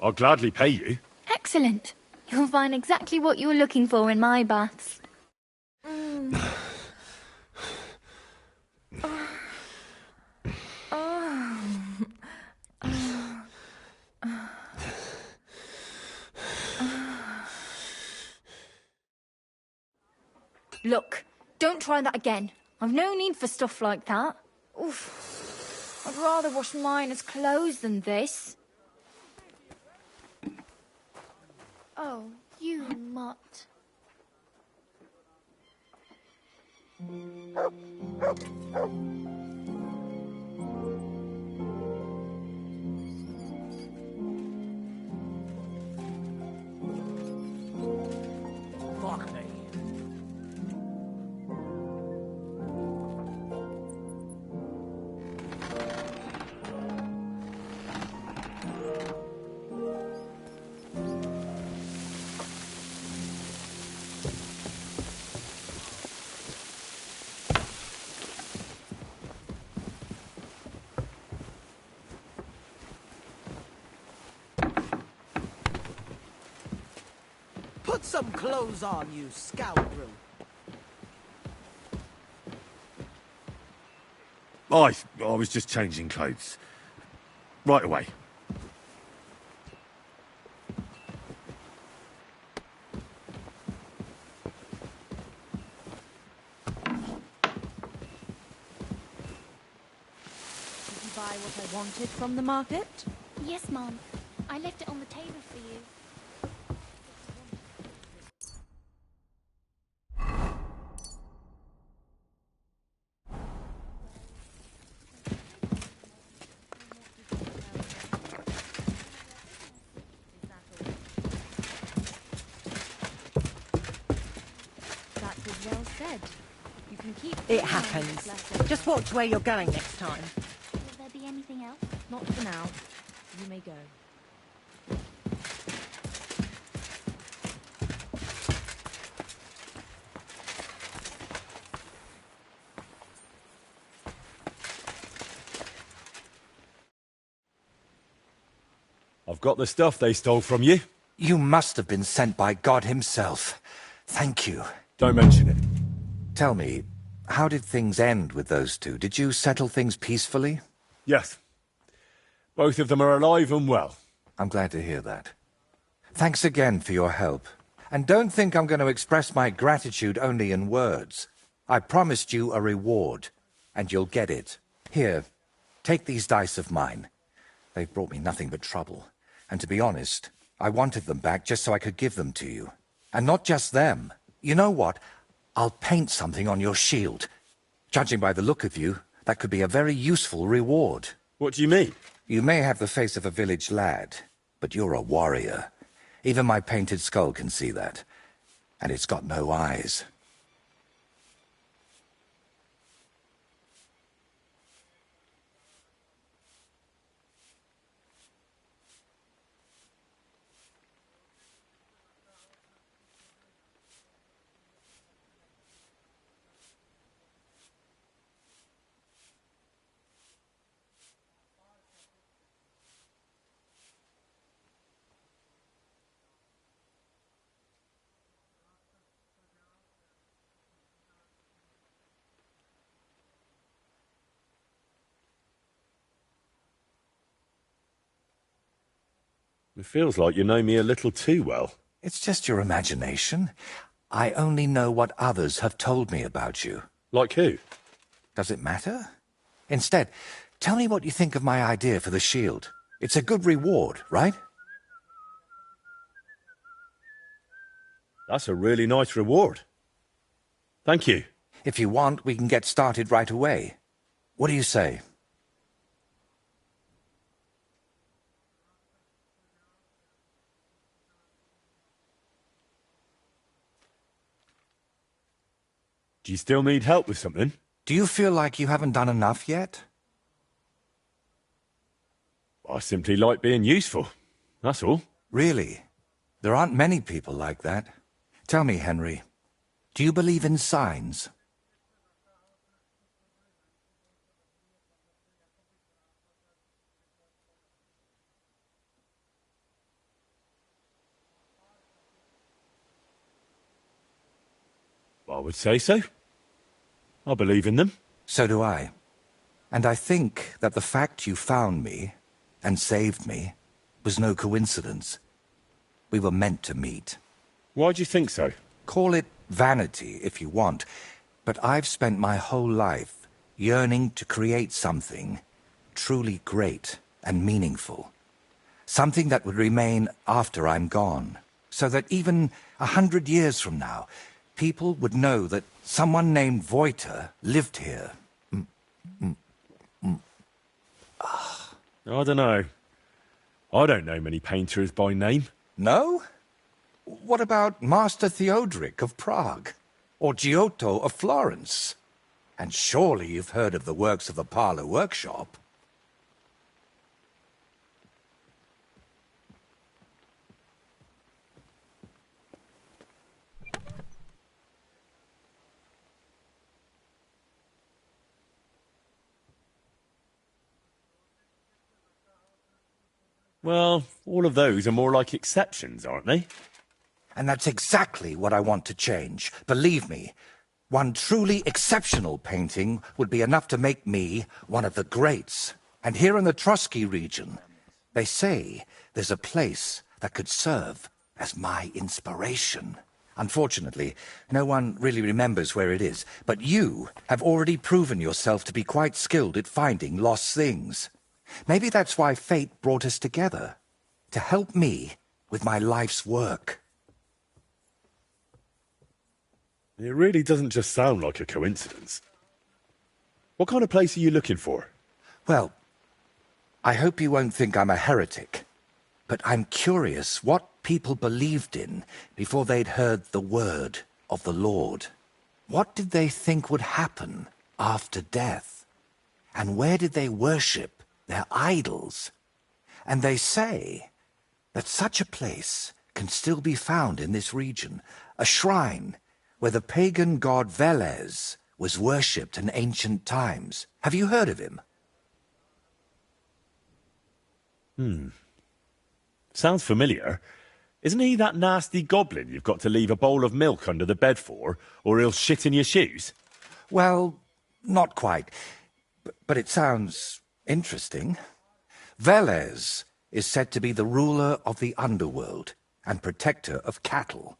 I'll gladly pay you. Excellent. You'll find exactly what you were looking for in my baths. Look, don't try that again. I've no need for stuff like that. Oof. I'd rather wash mine as clothes than this. Oh, you mutt. Fuck me. Put some clothes on, you scoundrel. I was just changing clothes. Right away. Did you buy what I wanted from the market? Yes, Mom. I left it on the table for you. That was well said. You can keep... It happens. Just watch where you're going next time. Will there be anything else? Not for now. You may go. I've got the stuff they stole from you. You must have been sent by God himself. Thank you. Don't mention it. Tell me, how did things end with those two? Did you settle things peacefully? Yes. Both of them are alive and well. I'm glad to hear that. Thanks again for your help. And don't think I'm going to express my gratitude only in words. I promised you a reward, and you'll get it. Here, take these dice of mine. They've brought me nothing but trouble. And to be honest, I wanted them back just so I could give them to you. And not just them. You know what? I'll paint something on your shield. Judging by the look of you, that could be a very useful reward. What do you mean? You may have the face of a village lad, but you're a warrior. Even my painted skull can see that. And it's got no eyes. It feels like you know me a little too well. It's just your imagination. I only know what others have told me about you. Like who? Does it matter? Instead, tell me what you think of my idea for the shield. It's a good reward, right? That's a really nice reward. Thank you. If you want, we can get started right away. What do you say? Do you still need help with something? Do you feel like you haven't done enough yet? I simply like being useful. That's all. Really? There aren't many people like that. Tell me, Henry, do you believe in signs? I would say so. I believe in them. So do I. And I think that the fact you found me and saved me was no coincidence. We were meant to meet. Why do you think so? Call it vanity if you want, but I've spent my whole life yearning to create something truly great and meaningful. Something that would remain after I'm gone, so that even 100 years from now, people would know that someone named Voiter lived here. I don't know. I don't know many painters by name. No? What about Master Theodoric of Prague? Or Giotto of Florence? And surely you've heard of the works of the Parlour Workshop. Well, all of those are more like exceptions, aren't they? And that's exactly what I want to change. Believe me, one truly exceptional painting would be enough to make me one of the greats. And here in the Trotsky region, they say there's a place that could serve as my inspiration. Unfortunately, no one really remembers where it is, but you have already proven yourself to be quite skilled at finding lost things. Maybe that's why fate brought us together, to help me with my life's work. It really doesn't just sound like a coincidence. What kind of place are you looking for? Well, I hope you won't think I'm a heretic, but I'm curious what people believed in before they'd heard the word of the Lord. What did they think would happen after death? And where did they worship their idols? And they say that such a place can still be found in this region, a shrine where the pagan god Velez was worshipped in ancient times. Have you heard of him? Sounds familiar. Isn't he that nasty goblin you've got to leave a bowl of milk under the bed for, or he'll shit in your shoes? Well, not quite. But it sounds interesting. Velez is said to be the ruler of the underworld and protector of cattle.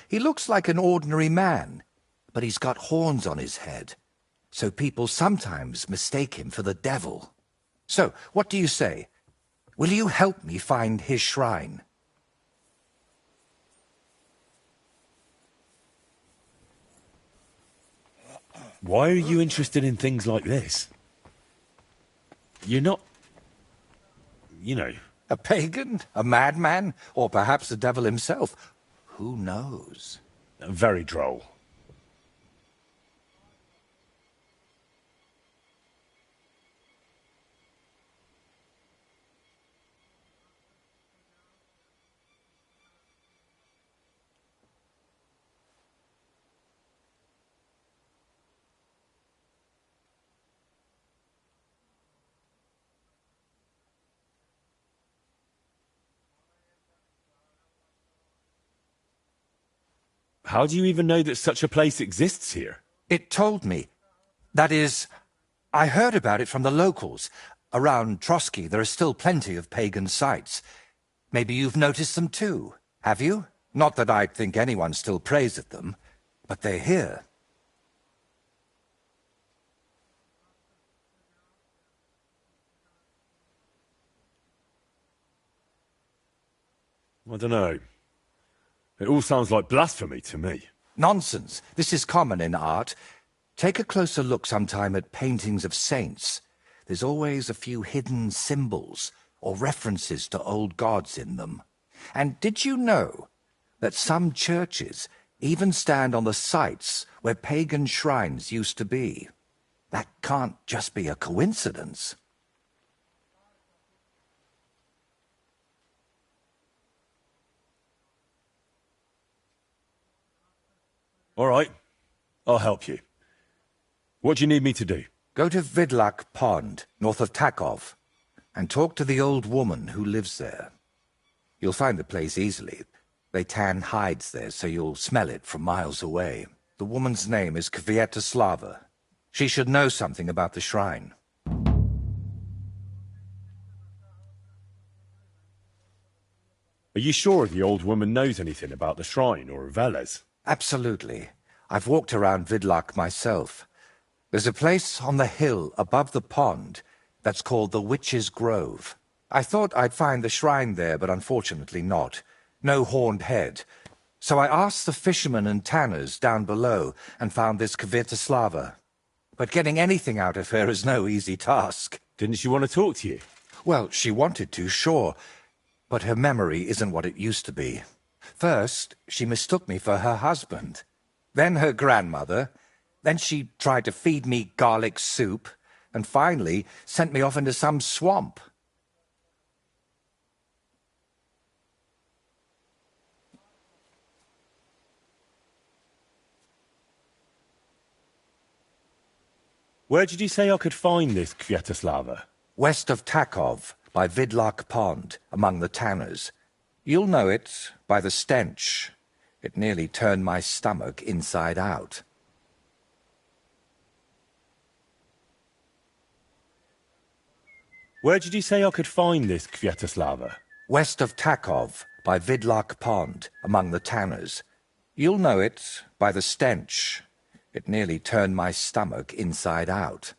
He looks like an ordinary man, but he's got horns on his head, so people sometimes mistake him for the devil. So, what do you say? Will you help me find his shrine? Why are you interested in things like this? You're not... you know... A pagan? A madman? Or perhaps the devil himself? Who knows? Very droll. How do you even know that such a place exists here? It told me. That is, I heard about it from the locals. Around Trotsky there are still plenty of pagan sites. Maybe you've noticed them too, have you? Not that I'd think anyone still prays at them, but they're here. I don't know. It all sounds like blasphemy to me. Nonsense. This is common in art. Take a closer look sometime at paintings of saints. There's always a few hidden symbols or references to old gods in them. And did you know that some churches even stand on the sites where pagan shrines used to be? That can't just be a coincidence. All right, I'll help you. What do you need me to do? Go to Vidlak Pond, north of Takov, and talk to the old woman who lives there. You'll find the place easily. They tan hides there, so you'll smell it from miles away. The woman's name is Kvietoslava. She should know something about the shrine. Are you sure the old woman knows anything about the shrine or Veles? Absolutely. I've walked around Vidlak myself. There's a place on the hill above the pond that's called the Witch's Grove. I thought I'd find the shrine there, but unfortunately not. No horned head. So I asked the fishermen and tanners down below and found this Kvietoslava. But getting anything out of her is no easy task. Didn't she want to talk to you? Well, she wanted to, sure. But her memory isn't what it used to be. First, she mistook me for her husband. Then her grandmother. Then she tried to feed me garlic soup. And finally sent me off into some swamp. Where did you say I could find this Kvietoslava? West of Takov, by Vidlak Pond, among the tanners. You'll know it by the stench. It nearly turned my stomach inside out. Where did you say I could find this Kvietoslava? West of Takov, by Vidlak Pond, among the tanners. You'll know it by the stench. It nearly turned my stomach inside out.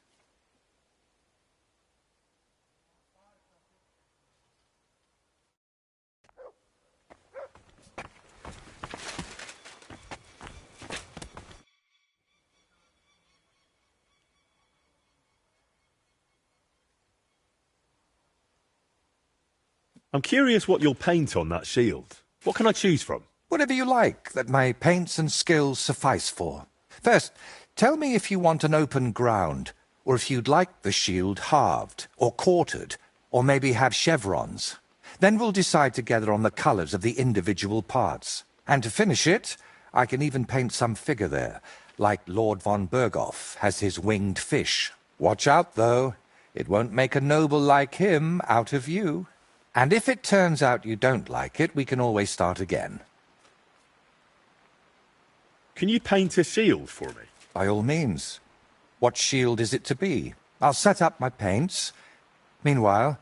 I'm curious what you'll paint on that shield. What can I choose from? Whatever you like, that my paints and skills suffice for. First, tell me if you want an open ground, or if you'd like the shield halved, or quartered, or maybe have chevrons. Then we'll decide together on the colours of the individual parts. And to finish it, I can even paint some figure there, like Lord von Berghoff has his winged fish. Watch out, though. It won't make a noble like him out of you. And if it turns out you don't like it, we can always start again. Can you paint a shield for me? By all means. What shield is it to be? I'll set up my paints. Meanwhile,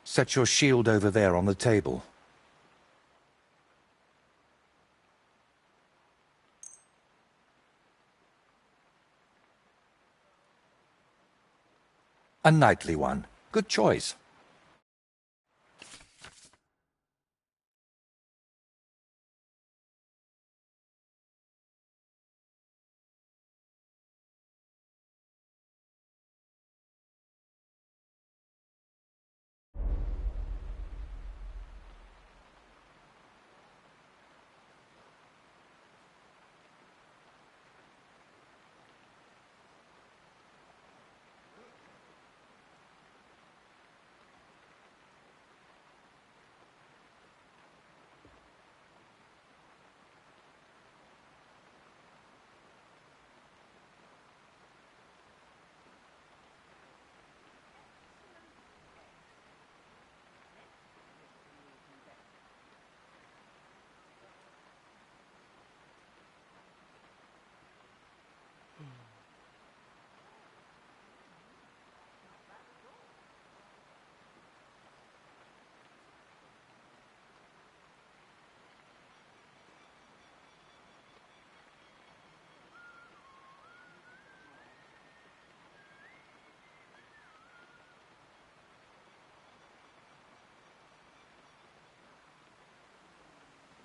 set your shield over there on the table. A knightly one. Good choice.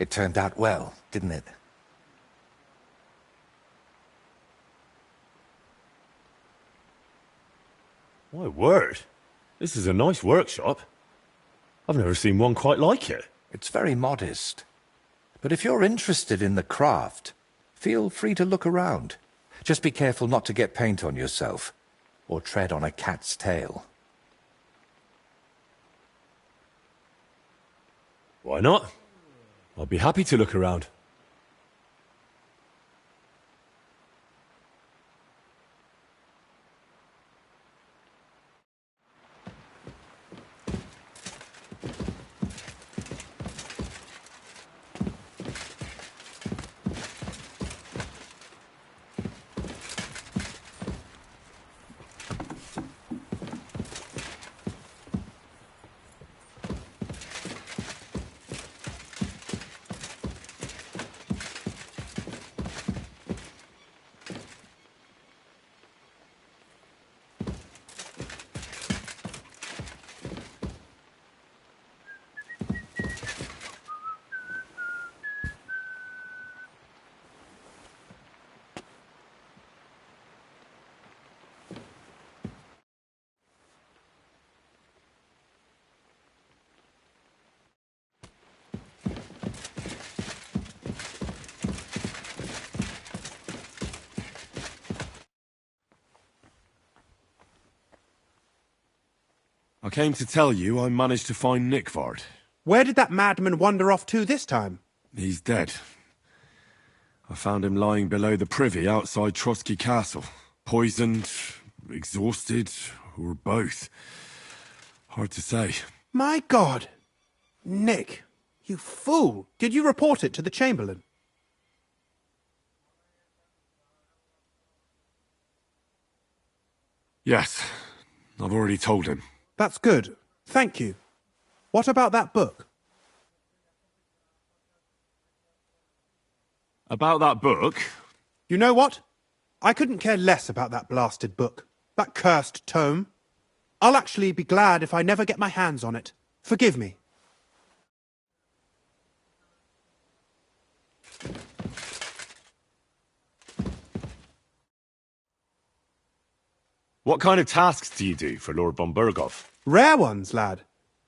It turned out well, didn't it? My word. This is a nice workshop. I've never seen one quite like it. It's very modest. But if you're interested in the craft, feel free to look around. Just be careful not to get paint on yourself, or tread on a cat's tail. Why not? I'll be happy to look around. I came to tell you I managed to find Nickvard. Where did that madman wander off to this time? He's dead. I found him lying below the privy outside Trotsky Castle. Poisoned, exhausted, or both. Hard to say. My God! Nick, you fool! Did you report it to the Chamberlain? Yes, I've already told him. That's good. Thank you. What about that book? About that book? You know what? I couldn't care less about that blasted book. That cursed tome. I'll actually be glad if I never get my hands on it. Forgive me. What kind of tasks do you do for Lord von Burgov? Rare ones, lad.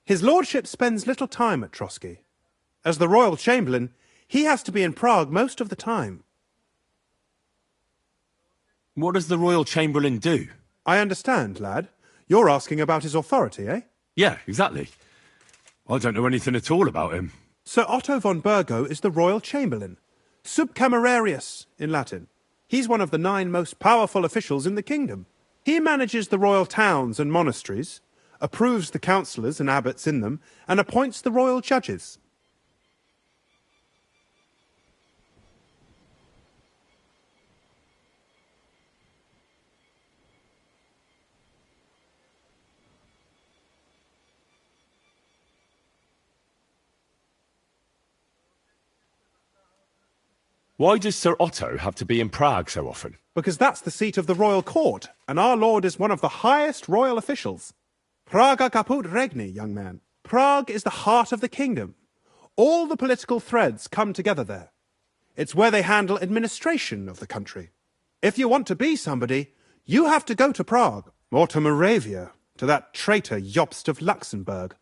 His lordship spends little time at Trotsky. As the Royal Chamberlain, he has to be in Prague most of the time. What does the Royal Chamberlain do? I understand, lad. You're asking about his authority, eh? Yeah, exactly. I don't know anything at all about him. Sir Otto von Burgo is the Royal Chamberlain. Subcamerarius, in Latin. He's one of the 9 most powerful officials in the kingdom. He manages the royal towns and monasteries, approves the councillors and abbots in them, and appoints the royal judges. Why does Sir Otto have to be in Prague so often? Because that's the seat of the royal court, and our lord is one of the highest royal officials. Praga caput regni, young man. Prague is the heart of the kingdom. All the political threads come together there. It's where they handle administration of the country. If you want to be somebody, you have to go to Prague, or to Moravia, to that traitor Jobst of Luxembourg.